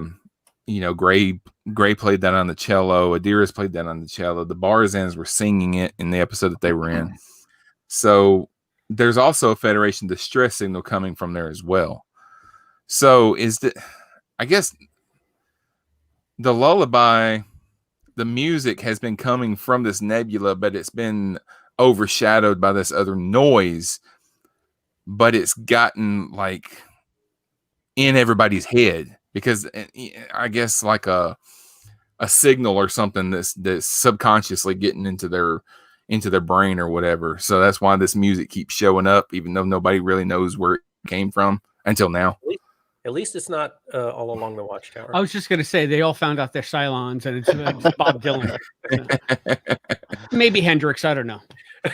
played that on the cello. Adira's played that on the cello. The Barzans were singing it in the episode that they were in. So there's also a Federation distress signal coming from there as well. So I guess the lullaby, the music has been coming from this nebula, but it's been overshadowed by this other noise, but it's gotten like in everybody's head because I guess like a signal or something that's subconsciously getting into their brain or whatever. So that's why this music keeps showing up, even though nobody really knows where it came from until now. At least it's not all along the Watchtower. I was just going to say they all found out their Cylons, and it's Bob Dylan. Maybe Hendrix. I don't know.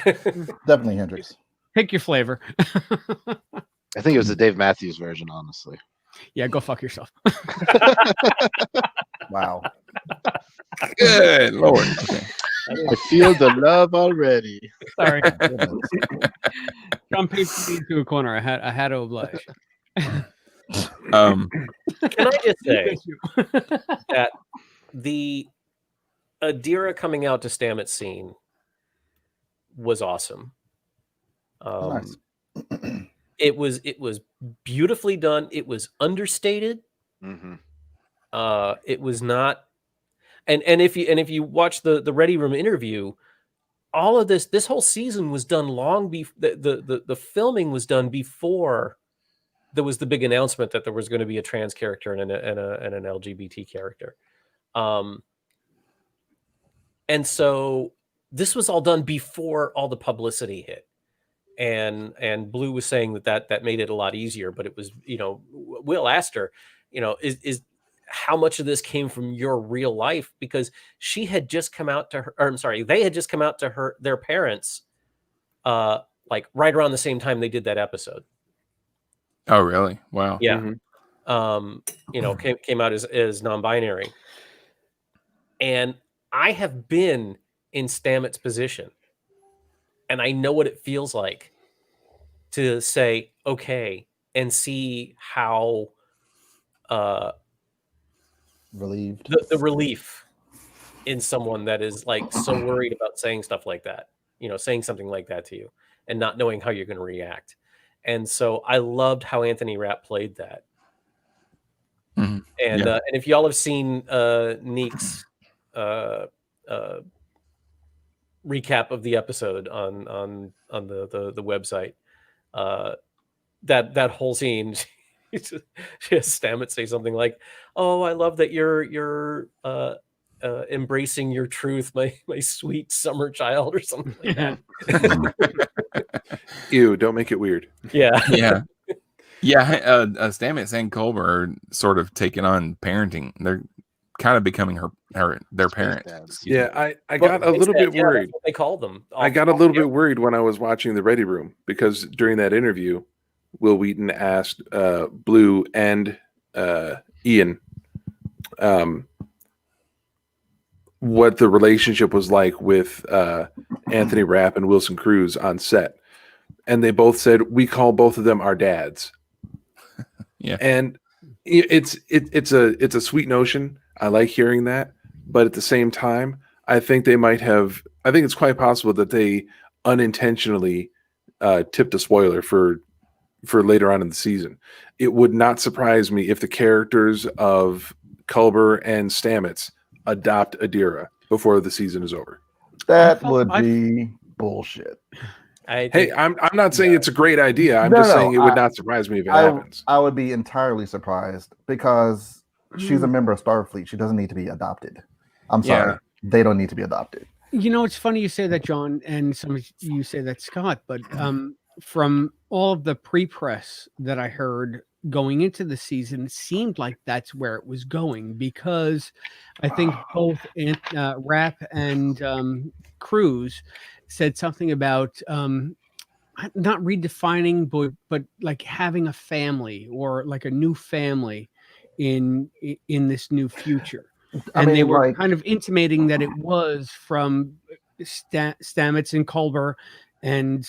Definitely Hendrix. Pick your flavor. I think it was the Dave Matthews version, honestly. Yeah, go fuck yourself. Wow. Good Lord. Okay. I feel the love already. Sorry. John painted me into a corner. I had to oblige. Can I just say that the Adira coming out to Stamets scene was awesome. Nice. It was beautifully done. It was understated. Mm-hmm. It was not, and if you watch the Ready Room interview, all of this whole season was done long before the filming was done before there was the big announcement that there was going to be a trans character and an LGBT character. And so this was all done before all the publicity hit. And Blue was saying that made it a lot easier, but it was, Will asked her, is how much of this came from your real life? Because she had just come out to her, or I'm sorry, they had just come out to their parents, like right around the same time they did that episode. Oh, really? Wow. Yeah. Mm-hmm. Came out as non-binary. And I have been in Stamets' position, and I know what it feels like to say, okay, and see how relieved the relief in someone that is like so worried about saying stuff like that. saying something like that to you and not knowing how you're going to react. And so I loved how Anthony Rapp played that. Mhm. And Yeah. and if y'all have seen Neek's recap of the episode on the website, that whole scene, she has Stamets say something like, "Oh, I love that you're embracing your truth, my sweet summer child," or something like that. Ew, don't make it weird. Yeah. Stamets and Culber are sort of taking on parenting. They're kind of becoming their parents. Yeah, I got a little bit worried. That's what they called them. I got a little bit worried when I was watching the Ready Room, because during that interview, Will Wheaton asked Blue and Ian what the relationship was like with Anthony Rapp and Wilson Cruz on set, and they both said, we call both of them our dads. Yeah, and it's a sweet notion. I like hearing that, but at the same time, I think it's quite possible that they unintentionally tipped a spoiler for later on in the season. It would not surprise me if the characters of Culber and Stamets adopt Adira before the season is over. That would be bullshit. I'm not saying it's a great idea. I'm just saying it would not surprise me if it happens. I would be entirely surprised, because she's a member of Starfleet. She doesn't need to be adopted. I'm sorry. They don't need to be adopted. It's funny you say that, John, and some of you say that, Scott, but from all of the pre-press that I heard going into the season, it seemed like that's where it was going, because I think both Rapp and Cruz said something about not redefining, but like having a family, or like a new family in this new future. And they were kind of intimating that it was from Stamets and Culber and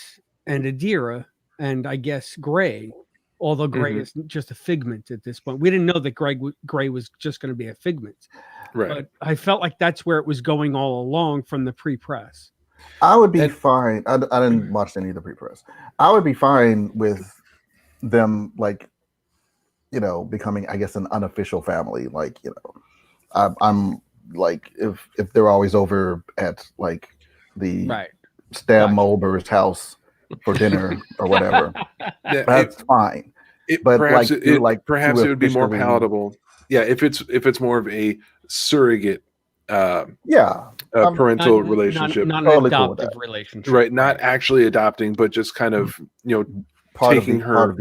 Adira, and I guess Gray, although Gray is just a figment at this point. We didn't know that Gray was just going to be a figment. Right. But I felt like that's where it was going all along from the pre-press. I would be fine. I didn't watch any of the pre-press. I would be fine with them, like, becoming, I guess, an unofficial family. Like, I'm like, if they're always over at like the Stab Mulber's house for dinner or whatever, that's fine. But perhaps it would be more palatable. Yeah, if it's more of a surrogate parental relationship, not an adoptive relationship, right? Not actually adopting, but just kind of taking her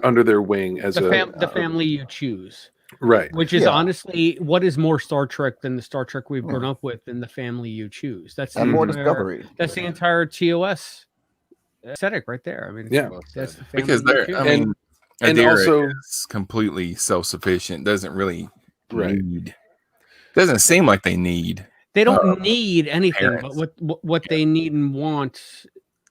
under their wing as the family you choose, right? Which is honestly, what is more Star Trek than the Star Trek we've grown up with, than the family you choose? That's more discovery. That's the entire TOS aesthetic right there. I mean, that's the family because and Adira also is completely self-sufficient. Doesn't really need. Doesn't seem like they need. They don't need anything, parents. but what they need and want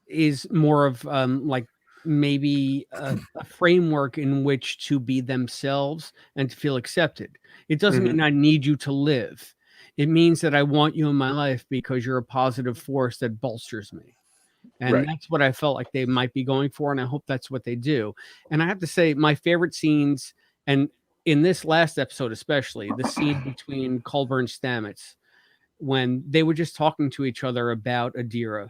is more of like maybe a framework in which to be themselves and to feel accepted. It doesn't mean I need you to live. It means that I want you in my life because you're a positive force that bolsters me. And that's what I felt like they might be going for, and I hope that's what they do. And I have to say, my favorite scenes, and in this last episode especially, the scene between Culber and Stamets, when they were just talking to each other about Adira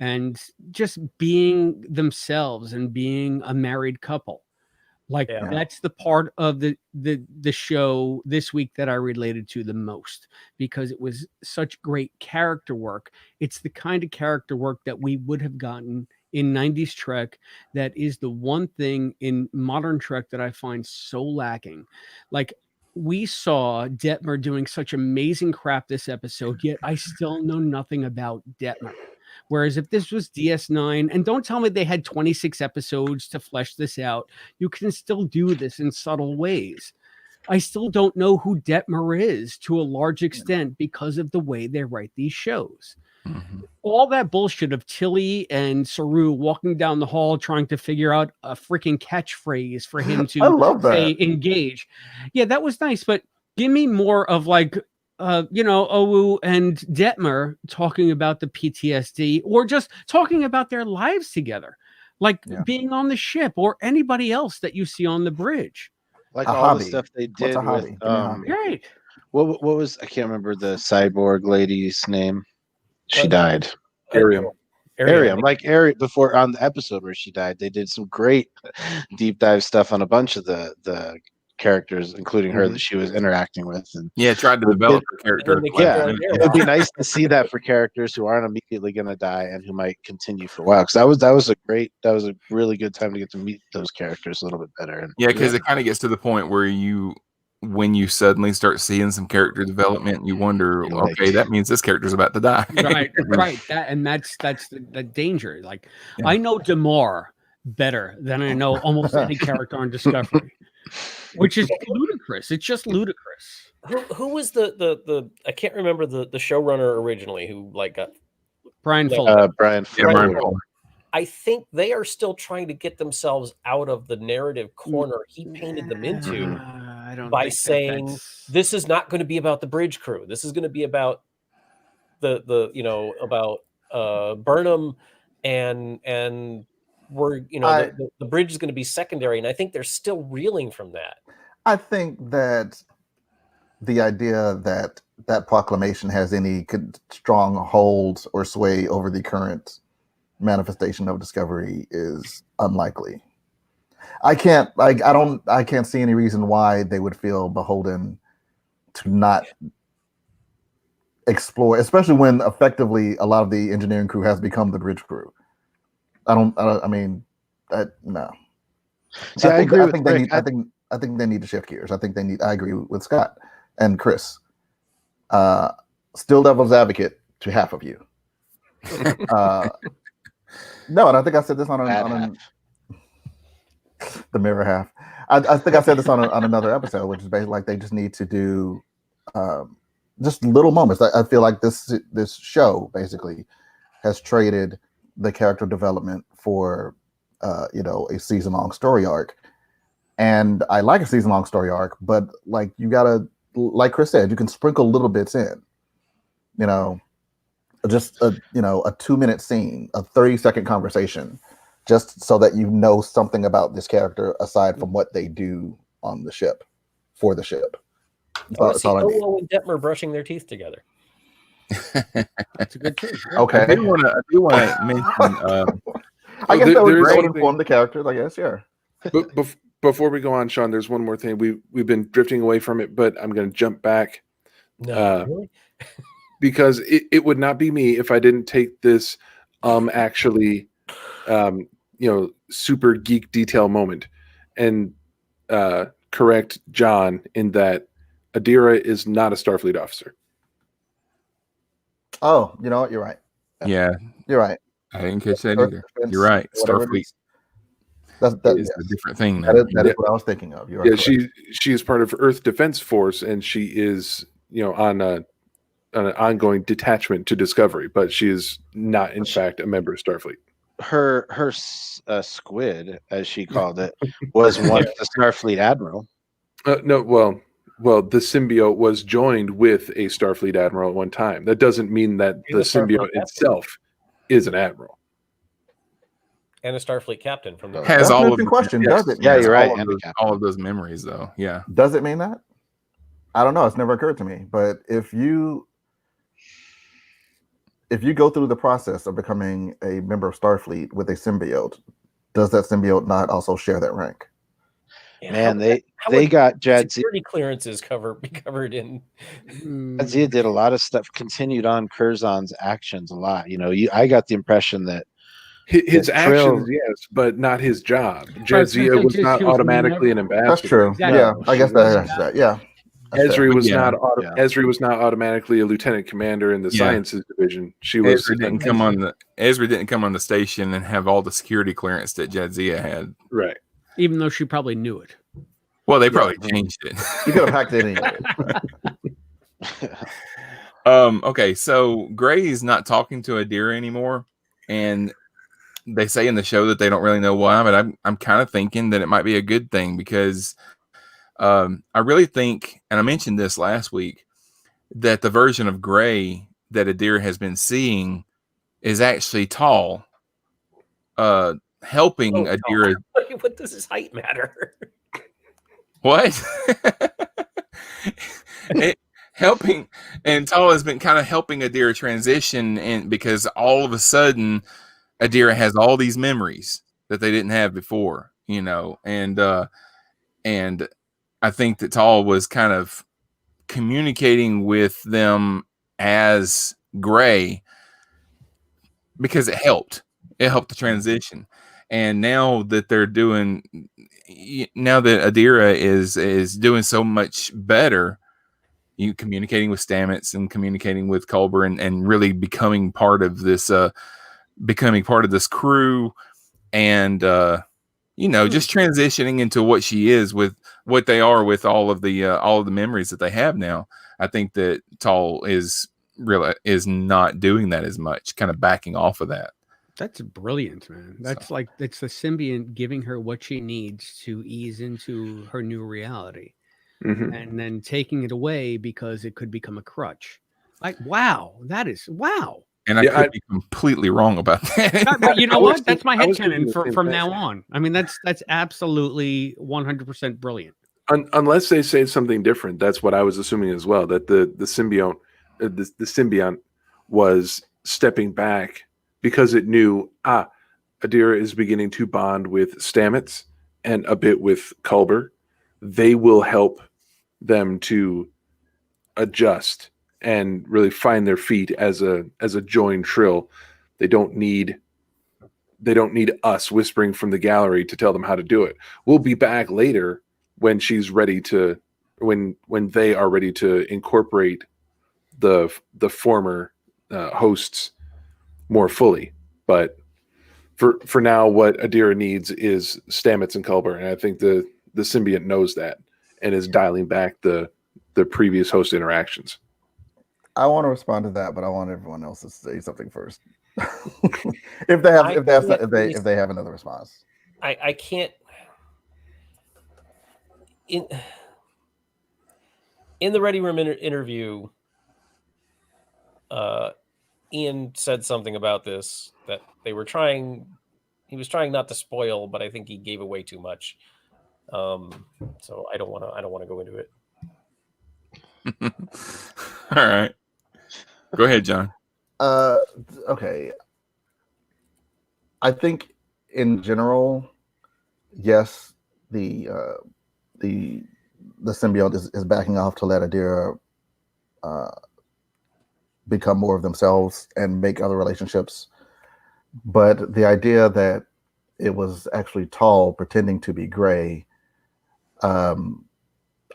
and just being themselves and being a married couple. Like that's the part of the show this week that I related to the most, because it was such great character work. It's the kind of character work that we would have gotten in 90s Trek. That is the one thing in modern Trek that I find so lacking. Like, we saw Detmer doing such amazing crap this episode, yet I still know nothing about Detmer. Whereas if this was DS9, and don't tell me they had 26 episodes to flesh this out, you can still do this in subtle ways. I still don't know who Detmer is to a large extent because of the way they write these shows. All that bullshit of Tilly and Saru walking down the hall trying to figure out a freaking catchphrase for him to say engage. Yeah, that was nice, but give me more of like Owu and Detmer talking about the PTSD or just talking about their lives together, like being on the ship or anybody else that you see on the bridge. Like A all hobby. the stuff they What's did a with hobby? Give me a hobby. Right. what was, I can't remember the cyborg lady's name. She died. Arium. Like Arium, before on the episode where she died, they did some great deep dive stuff on a bunch of the characters, including her that she was interacting with. And tried to develop her character. It would be nice to see that for characters who aren't immediately going to die and who might continue for a while. Because that was a really good time to get to meet those characters a little bit better. And because it kind of gets to the point where when you suddenly start seeing some character development, you wonder, okay, that means this character's about to die. Right. That's the danger. Like I know Damar better than I know almost any character on Discovery, which is ludicrous. It's just ludicrous. Who was the I can't remember the showrunner originally who like got Brian Fuller. Brian Fuller. I think they are still trying to get themselves out of the narrative corner he painted them into by saying this is not going to be about the bridge crew. This is going to be about about Burnham and we're the bridge is going to be secondary, and I think they're still reeling from that. I think that the idea that proclamation has any strong hold or sway over the current manifestation of Discovery is unlikely. I can't see any reason why they would feel beholden to not explore, especially when effectively a lot of the engineering crew has become the bridge crew. No. See, I think they need to shift gears. I agree with Scott and Chris. Still devil's advocate to half of you. No, and I think I said this on the mirror half. I think I said this on another episode, which is basically like they just need to do just little moments. I feel like this show basically has traded the character development for a season-long story arc. And I like a season-long story arc, but like you gotta, like Chris said, you can sprinkle little bits in. Just a 2-minute scene, a 30-second conversation, just so that you know something about this character aside from what they do on the ship, for the ship. That's all I need. Owo and Detmer brushing their teeth together. That's a good thing. Okay. I do want to mention. I guess that would inform the characters. I guess, yeah. But before we go on, Sean, there's one more thing. We've been drifting away from it, but I'm going to jump back. No, really? Because it would not be me if I didn't take this super geek detail moment and correct John in that Adira is not a Starfleet officer. Oh, you know what? You're right. Yeah, you're right. I didn't catch that either. You're right. Starfleet is a different thing now. That is what I was thinking of. You're right. Yeah, she is part of Earth Defense Force, and she is on an ongoing detachment to Discovery, but she is not, in fact, a member of Starfleet. Her squid, as she called it, was once a Starfleet admiral. No, well, the symbiote was joined with a Starfleet admiral at one time. That doesn't mean that the symbiote itself is an admiral. And a Starfleet captain from the has all of the question. Does it? Yeah, you're right. All of those memories, though. Yeah. Does it mean that? I don't know. It's never occurred to me. But if you go through the process of becoming a member of Starfleet with a symbiote, does that symbiote not also share that rank? Man, they got Jadzia. Security clearances covered in. Jadzia did a lot of stuff. Continued on Curzon's actions a lot. I got the impression that his actions, yes, but not his job. Jadzia was not automatically an ambassador. That's true. Exactly. Yeah, I guess that's that. Yeah. Esri was not automatically a lieutenant commander in the sciences division. Esri didn't come on the station and have all the security clearance that Jadzia had. Right. Even though she probably knew it. Well, they probably changed it. You could have hacked it anyway. Okay, so Gray's not talking to Adira anymore, and they say in the show that they don't really know why, but I'm kind of thinking that it might be a good thing because I really think, and I mentioned this last week, that the version of Gray that Adira has been seeing is actually Tall, helping Adira. What does his height matter? What? Helping, and Tall has been kind of helping Adira transition, and because all of a sudden Adira has all these memories that they didn't have before, and I think that Tall was kind of communicating with them as Gray because it helped the transition. And now that Adira is doing so much better, you communicating with Stamets and communicating with Culber and really becoming part of this crew, and just transitioning into what she is with what they are with all of the memories that they have now. I think that Tall is not doing that as much, kind of backing off of that. That's brilliant, man. That's like, it's the symbiont giving her what she needs to ease into her new reality, and then taking it away because it could become a crutch. Like, wow, that is wow. And I could be completely wrong about that. But you know what? That's my headcanon from now on. I mean, that's absolutely 100% brilliant. Unless they say something different, that's what I was assuming as well. That the symbiont was stepping back because it knew Adira is beginning to bond with Stamets and a bit with Culber. They will help them to adjust and really find their feet as a joined trill. They don't need us whispering from the gallery to tell them how to do it. We'll be back later when she's ready to, when they are ready to incorporate the former hosts more fully. But for now, what Adira needs is Stamets and Culber, and I think the symbiont knows that and is dialing back the previous host interactions. I want to respond to that, but I want everyone else to say something first. if they have another response. I can't. In the Ready Room interview, Ian said something about this, that he was trying not to spoil, but I think he gave away too much. So I don't want to go into it. All right. Go ahead, John. Okay. I think in general, yes, the symbiote is backing off to let Adira become more of themselves and make other relationships. But the idea that it was actually Tall pretending to be Gray, I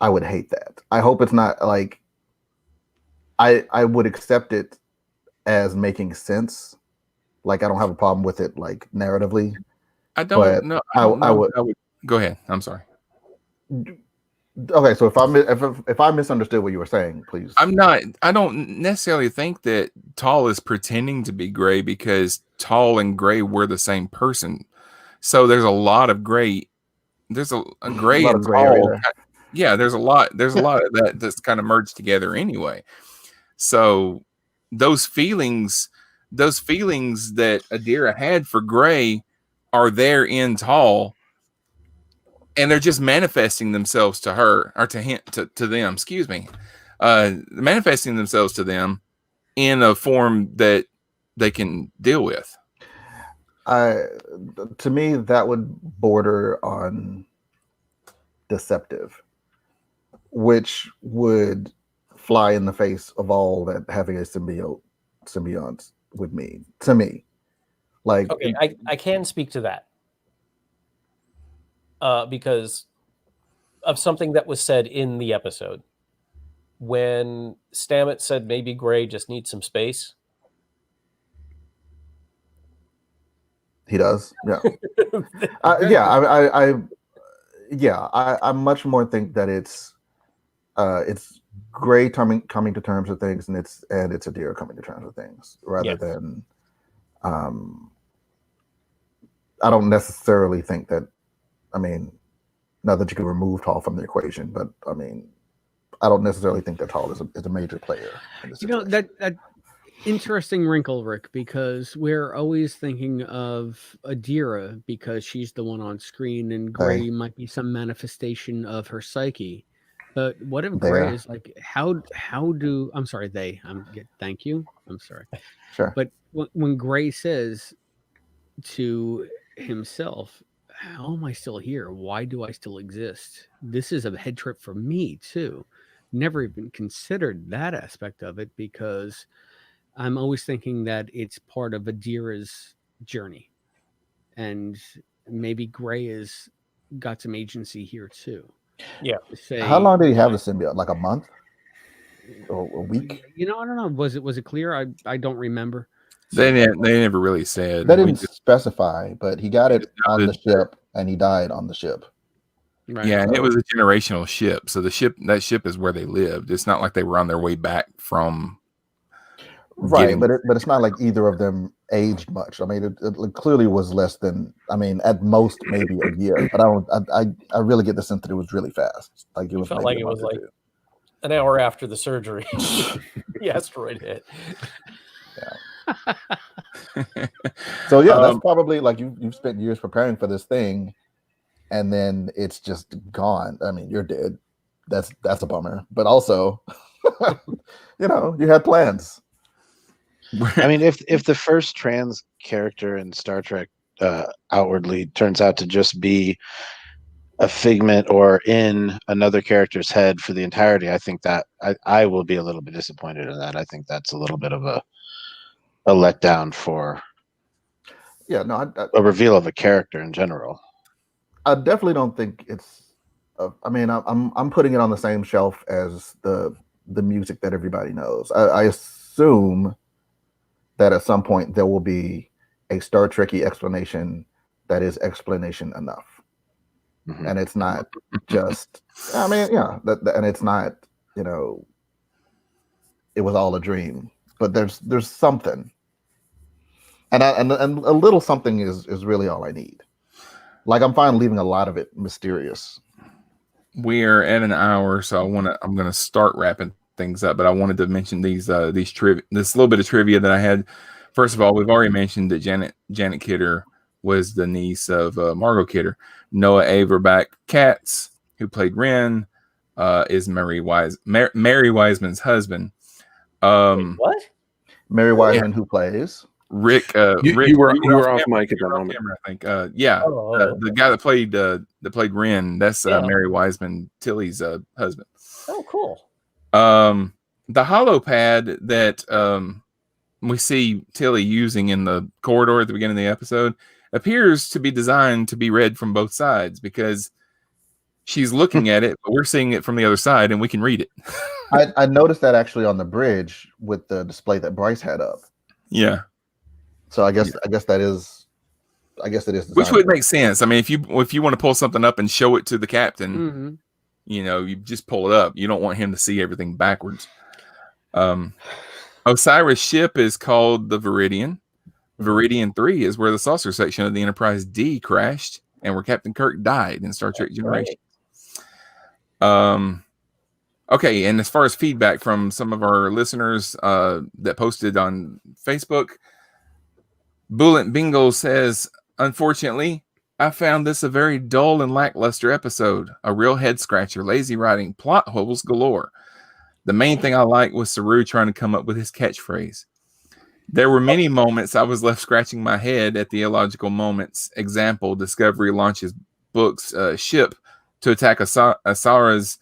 would hate that. I hope it's not like, I would accept it as making sense. Like, I don't have a problem with it, like, narratively. I don't know. I would go ahead. I'm sorry. Okay, so if I misunderstood what you were saying, please. I don't necessarily think that Tall is pretending to be Gray, because Tall and Gray were the same person. So there's a lot of Gray. There's a Gray and Tall. Yeah, there's a lot of that that's kind of merged together anyway. So those feelings that Adira had for Gray are there in Tall, and they're just manifesting themselves to her, or to him, to them, excuse me, manifesting themselves to them in a form that they can deal with. To me, that would border on deceptive, which would fly in the face of all that having a symbiont would mean to me. Like, okay, I can speak to that because of something that was said in the episode when Stamets said maybe Gray just needs some space. He does, yeah. I much more think that it's Gray coming to terms with things, and it's Adira coming to terms with things, rather than I don't necessarily think that, I mean, not that you can remove Tall from the equation, but I mean, I don't necessarily think that Tall is a major player in this situation. that interesting wrinkle, Rick, because we're always thinking of Adira because she's the one on screen, and Gray might be some manifestation of her psyche. But what if Gray is like, how do I'm sorry, thank you. I'm sorry. Sure. But when Gray says to himself, how am I still here? Why do I still exist? This is a head trip for me too. Never even considered that aspect of it because I'm always thinking that it's part of Adira's journey. And maybe Gray has got some agency here too. Yeah. How long did he have the symbiote? Like a month? Or a week? I don't know. Was it clear? I don't remember. They never really said. They didn't specify, but he got it on the ship and he died on the ship. Right. Yeah, and it was a generational ship. So that ship is where they lived. It's not like they were on their way back from. Right, but it's not like either of them aged much. I mean, it clearly was less than. I mean, at most maybe a year. But I really get the sense that it was really fast. Like it was. Felt like it was like an hour after the surgery. The asteroid hit. Yeah. So yeah, that's probably like you've spent years preparing for this thing, and then it's just gone. I mean, you're dead. That's a bummer. But also, you had plans. I mean, if the first trans character in Star Trek outwardly turns out to just be a figment or in another character's head for the entirety, I think that I will be a little bit disappointed in that. I think that's a little bit of a letdown for a reveal of a character in general. I definitely don't think it's. I mean, I'm putting it on the same shelf as the music that everybody knows. I assume that at some point there will be a Star Trek-y explanation that is explanation enough. Mm-hmm. And it's not just, I mean, yeah, and it's not, it was all a dream, but there's something. And a little something is really all I need. Like I'm fine leaving a lot of it mysterious. We are at an hour, so I'm gonna start wrapping things up, but I wanted to mention this little bit of trivia that I had. First of all, we've already mentioned that Janet Kidder was the niece of Margot Kidder. Noah Averbach Katz, who played Wren, is Mary Wiseman's husband. Wait, what? Mary Wiseman, who plays Rick? You were off mic at that moment. Camera, I think. The guy that played Wren. That's Mary Wiseman, Tilly's husband. Oh, cool. The hollow pad that we see Tilly using in the corridor at the beginning of the episode appears to be designed to be read from both sides because she's looking at it, but we're seeing it from the other side and we can read it. I noticed that actually on the bridge with the display that Bryce had up. Yeah. So I guess that is. I guess it is. Which would make sense. I mean, if you want to pull something up and show it to the captain. Mm-hmm. You just pull it up. You don't want him to see everything backwards. Osiris' ship is called the Viridian. Viridian 3 is where the saucer section of the Enterprise D crashed and where Captain Kirk died in Star Trek Generations. Right. Okay, and as far as feedback from some of our listeners that posted on Facebook, Bullet Bingo says, unfortunately, I found this a very dull and lackluster episode. A real head scratcher, lazy writing, plot holes galore. The main thing I liked was Saru trying to come up with his catchphrase. There were many moments I was left scratching my head at the illogical moments. Example, Discovery launches Book's ship to attack Asara's,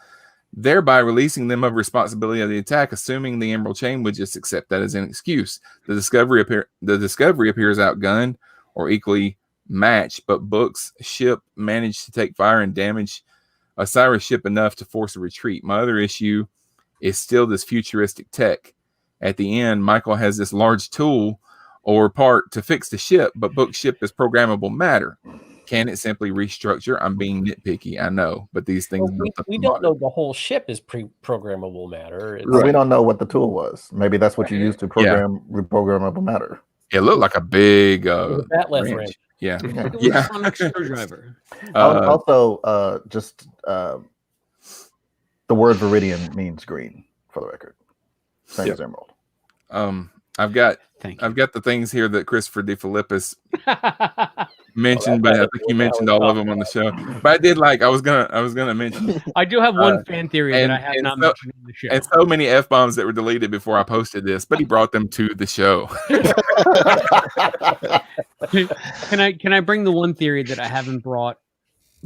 thereby releasing them of responsibility of the attack, assuming the Emerald Chain would just accept that as an excuse. The Discovery appears outgunned or equally matched, but Book's ship managed to take fire and damage Osiris' ship enough to force a retreat. My other issue is still this futuristic tech. At the end, Michael has this large tool or part to fix the ship, but Book's ship is programmable matter. Can it simply restructure? I'm being nitpicky, I know, but these things... we don't know the whole ship is programmable matter. We don't know what the tool was. Maybe that's what you use to program reprogrammable matter. It looked like a big batleth wrench. Yeah. It was a sonic screwdriver. Also, just The word Viridian means green, for the record. Same as emerald. I've got Thank you. I've got the things here that Christopher DeFilippis mentioned, but I think you mentioned all of them on the show. But I was gonna mention. I do have one fan theory that I have not mentioned in the show. And so many F-bombs that were deleted before I posted this, but he brought them to the show. Can I bring the one theory that I haven't brought,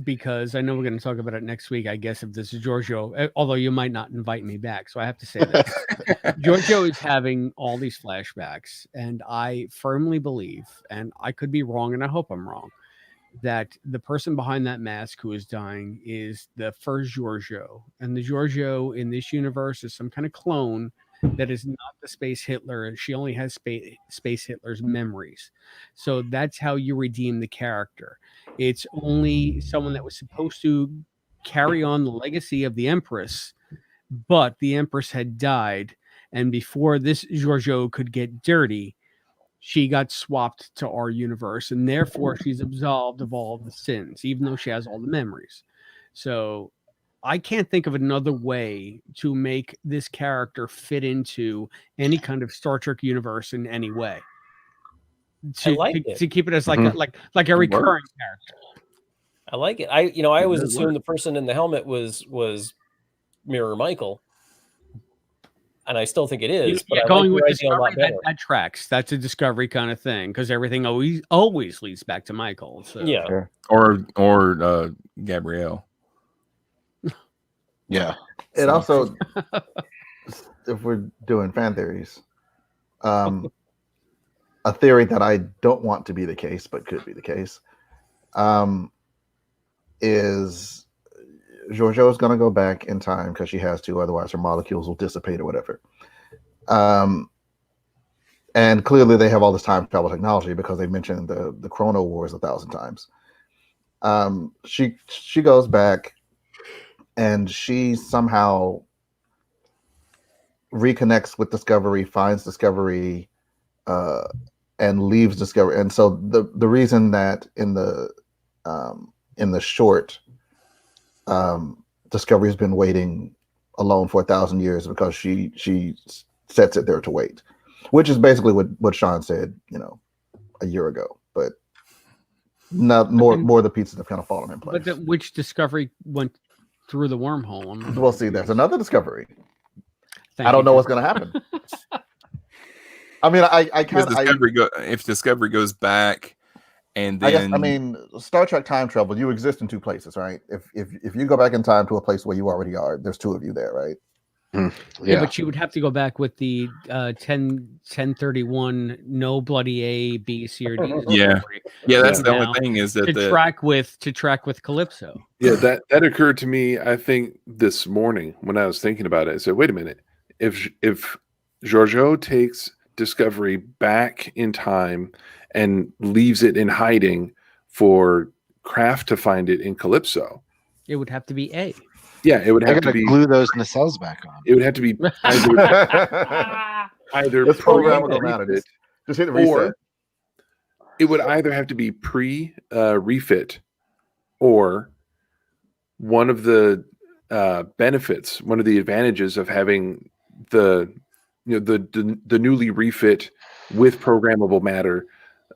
because I know we're going to talk about it next week, I guess, if this is Giorgio, although you might not invite me back. So I have to say this. Giorgio is having all these flashbacks, and I firmly believe, and I could be wrong, and I hope I'm wrong, that the person behind that mask who is dying is the first Giorgio. And the Giorgio in this universe is some kind of clone that is not the Space Hitler, and she only has Space Hitler's memories. So that's how you redeem the character. It's only someone that was supposed to carry on the legacy of the Empress, but the Empress had died, and before this Giorgio could get dirty, she got swapped to our universe, and therefore she's absolved of all the sins, even though she has all the memories. So I can't think of another way to make this character fit into any kind of Star Trek universe in any way. To keep it as like a recurring character. I like it. I always assumed the person in the helmet was Mirror Michael, and I still think it is. But going with Discovery, that tracks. That's a Discovery kind of thing, because everything always leads back to Michael. So. Yeah, or Gabrielle. Yeah. It also, if we're doing fan theories, a theory that I don't want to be the case, but could be the case, is Giorgio is going to go back in time because she has to, otherwise her molecules will dissipate or whatever. And clearly they have all this time travel technology because they mentioned the Chrono Wars 1,000 times. She goes back and she somehow reconnects with Discovery, finds Discovery, and leaves Discovery. And so the reason that in the short, Discovery has been waiting alone for 1,000 years because she sets it there to wait, which is basically what Sean said, a year ago. But not more the pieces have kind of fallen in place. But which Discovery went through the wormhole? We'll see. There's another Discovery. I don't know what's going to happen. I mean, if Discovery goes back, and then Star Trek time travel, you exist in two places, right? If you go back in time to a place where you already are, there's two of you there, right? Yeah, but you would have to go back with the 1031 no bloody A, B, C, or D. Yeah, that's the only thing is that to track with Calypso. Yeah, that occurred to me, I think, this morning when I was thinking about it. I said, wait a minute, if Giorgio takes Discovery back in time and leaves it in hiding for Kraft to find it in Calypso, it would have to be A. Yeah, it would have to be glue those nacelles back on. It would have to be either this program will matter. Just hit reset. Or it would either have to be refit, or one of the benefits, one of the advantages of having the newly refit with programmable matter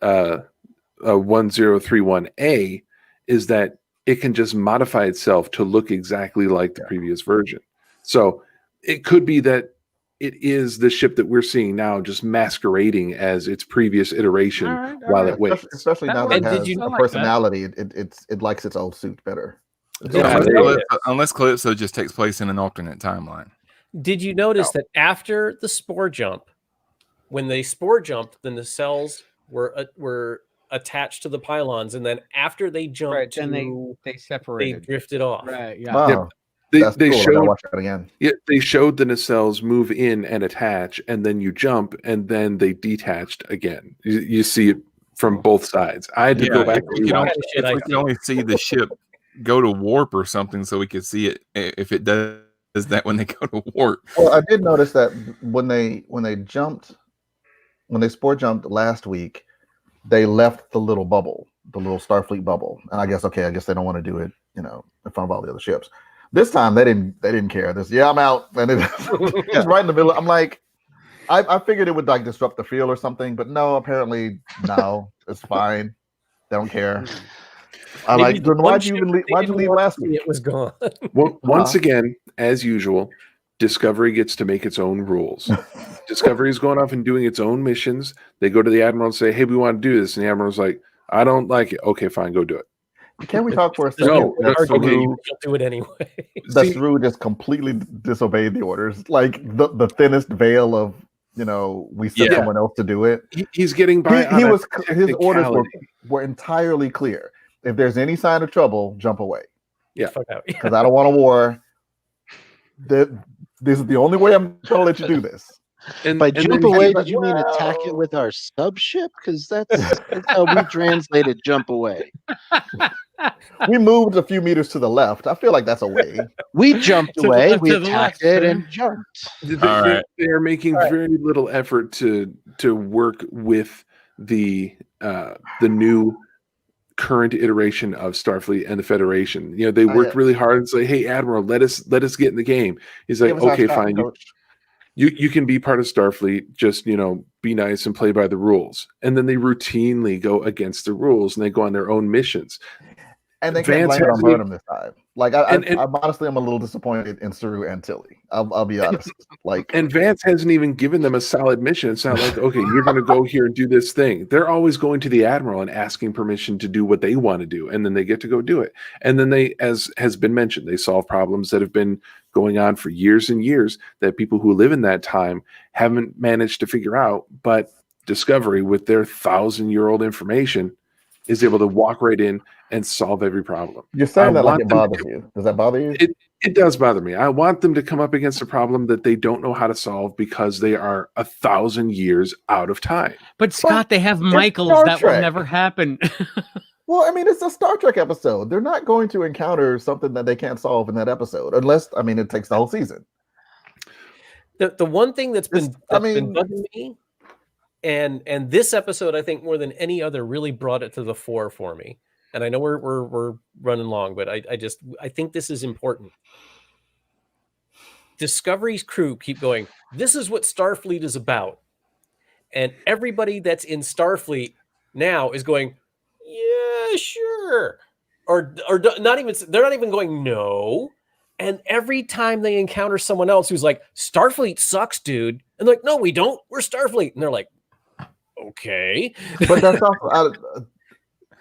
1031A is that it can just modify itself to look exactly like the previous version. So it could be that it is the ship that we're seeing now just masquerading as its previous iteration while it waits. Especially now that it has a personality, it likes its old suit better. Unless Calypso just takes place in an alternate timeline. Did you notice that after the spore jump, when they spore jumped, then the cells were attached to the pylons, and then after they jumped, they separated. They drifted off. Right. Yeah. Wow. They cool. showed watch that again. Yeah, they showed the nacelles move in and attach, and then you jump, and then they detached again. You see it from both sides. I had to go back. We can only see the ship go to warp or something, so we could see it if it does that when they go to warp. Well, I did notice that when they spore jumped last week, they left the little bubble, the little Starfleet bubble, and I guess they don't want to do it, in front of all the other ships. This time they didn't care. I'm out, and it's right in the middle. I'm like, I figured it would like disrupt the feel or something, but no, apparently no, it's fine. They don't care. I'm Maybe like, the then one why'd you leave last week? It was gone. Well, once again, as usual, Discovery gets to make its own rules. Discovery is going off and doing its own missions. They go to the Admiral and say, hey, we want to do this. And the Admiral's like, I don't like it. Okay, fine, go do it. Can we talk for a second? No, okay. Saru, You'll do it anyway. Saru just completely disobeyed the orders. Like the thinnest veil of, we sent someone else to do it. He's getting by. His orders were entirely clear. If there's any sign of trouble, jump away. Yeah, because I don't want a war. This is the only way I'm going to let you do this. And by jump away, did you mean attack it with our sub ship? Because that's how we translated jump away. We moved a few meters to the left. I feel like that's a way. We jumped away. We attacked it and jumped. They're making very little effort to work with the new current iteration of Starfleet and the Federation. They worked really hard and say, "Hey, Admiral, let us get in the game." He's like, "Okay, fine. You can be part of Starfleet. Just be nice and play by the rules." And then they routinely go against the rules and they go on their own missions. And they can't blame it on Burnham this time. Like I'm honestly, I'm a little disappointed in Saru and Tilly. I'll be honest. And Vance hasn't even given them a solid mission. It's not like, okay, you're going to go here and do this thing. They're always going to the Admiral and asking permission to do what they want to do, and then they get to go do it. And then they, as has been mentioned, they solve problems that have been going on for years and years that people who live in that time haven't managed to figure out. But Discovery, with their 1,000-year-old information, is able to walk right in and solve every problem. You're saying that like it bothers you. Does that bother you? It does bother me. I want them to come up against a problem that they don't know how to solve because they are 1,000 years out of time. But Scott, they have Michaels. That will never happen. Well, I mean, it's a Star Trek episode. They're not going to encounter something that they can't solve in that episode, unless, it takes the whole season. The one thing that's been bugging me, and this episode, I think more than any other, really brought it to the fore for me. And I know we're running long, but I think this is important. Discovery's crew keep going, this is what Starfleet is about. And everybody that's in Starfleet now is going, yeah, sure. Or not even, they're not even going, no. And every time they encounter someone else who's like, Starfleet sucks, dude. And they're like, no, we don't. We're Starfleet. And they're like, okay. But that's also,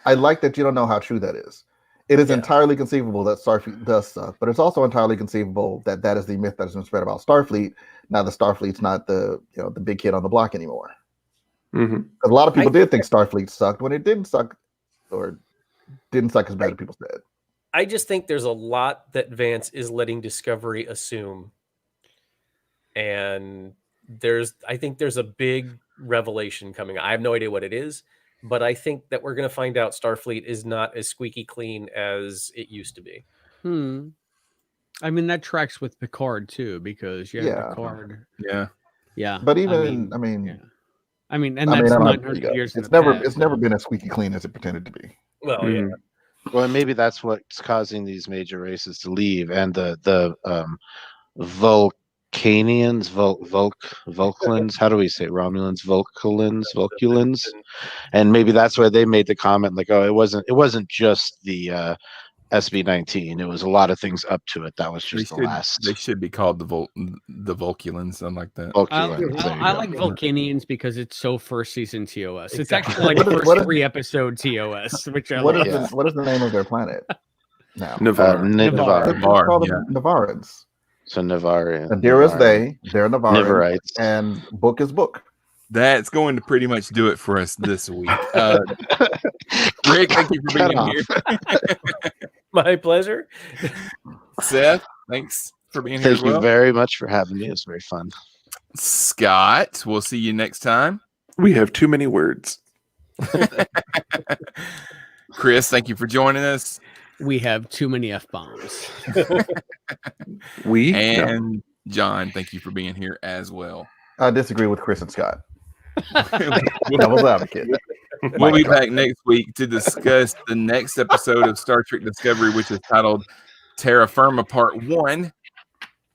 I like that you don't know how true that is. It is entirely conceivable that Starfleet does suck, but it's also entirely conceivable that that is the myth that has been spread about Starfleet. Now the Starfleet's not the the big kid on the block anymore. Mm-hmm. A lot of people did think Starfleet sucked when it didn't suck, or didn't suck as bad as people said. I just think there's a lot that Vance is letting Discovery assume, and I think there's a big revelation coming. I have no idea what it is, but I think that we're going to find out Starfleet is not as squeaky clean as it used to be. I mean, that tracks with Picard too, because Picard. Yeah. But even, and that's 900 years. It's never been as squeaky clean as it pretended to be. Well, yeah. Well, maybe that's what's causing these major races to leave, and the Vulcanians, Vulcans. How do we say it? Romulans, Vulculans, and maybe that's why they made the comment like, "Oh, it wasn't just the SB-19. It was a lot of things up to it. That was just the last." They should be called the Vulculans, something like that. I like Vulcanians because it's so first season TOS. It's actually like first 3 episode TOS. Which what is the name of their planet now? Navarre. Navarrans. So Navarre. Nadir is they're Navarrans. Navarites. And book is book. That's going to pretty much do it for us this week. Rick, thank you for being here. My pleasure. Seth, thanks for being here. Thank you very much for having me. It was very fun. Scott, we'll see you next time. We have too many words. Chris, thank you for joining us. We have too many F-bombs. John, thank you for being here as well. I disagree with Chris and Scott. Devil's advocate. We'll be back next week to discuss the next episode of Star Trek Discovery, which is titled Terra Firma Part 1.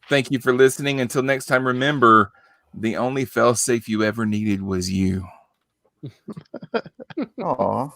Thank you for listening. Until next time, remember, the only fail-safe you ever needed was you. Aw.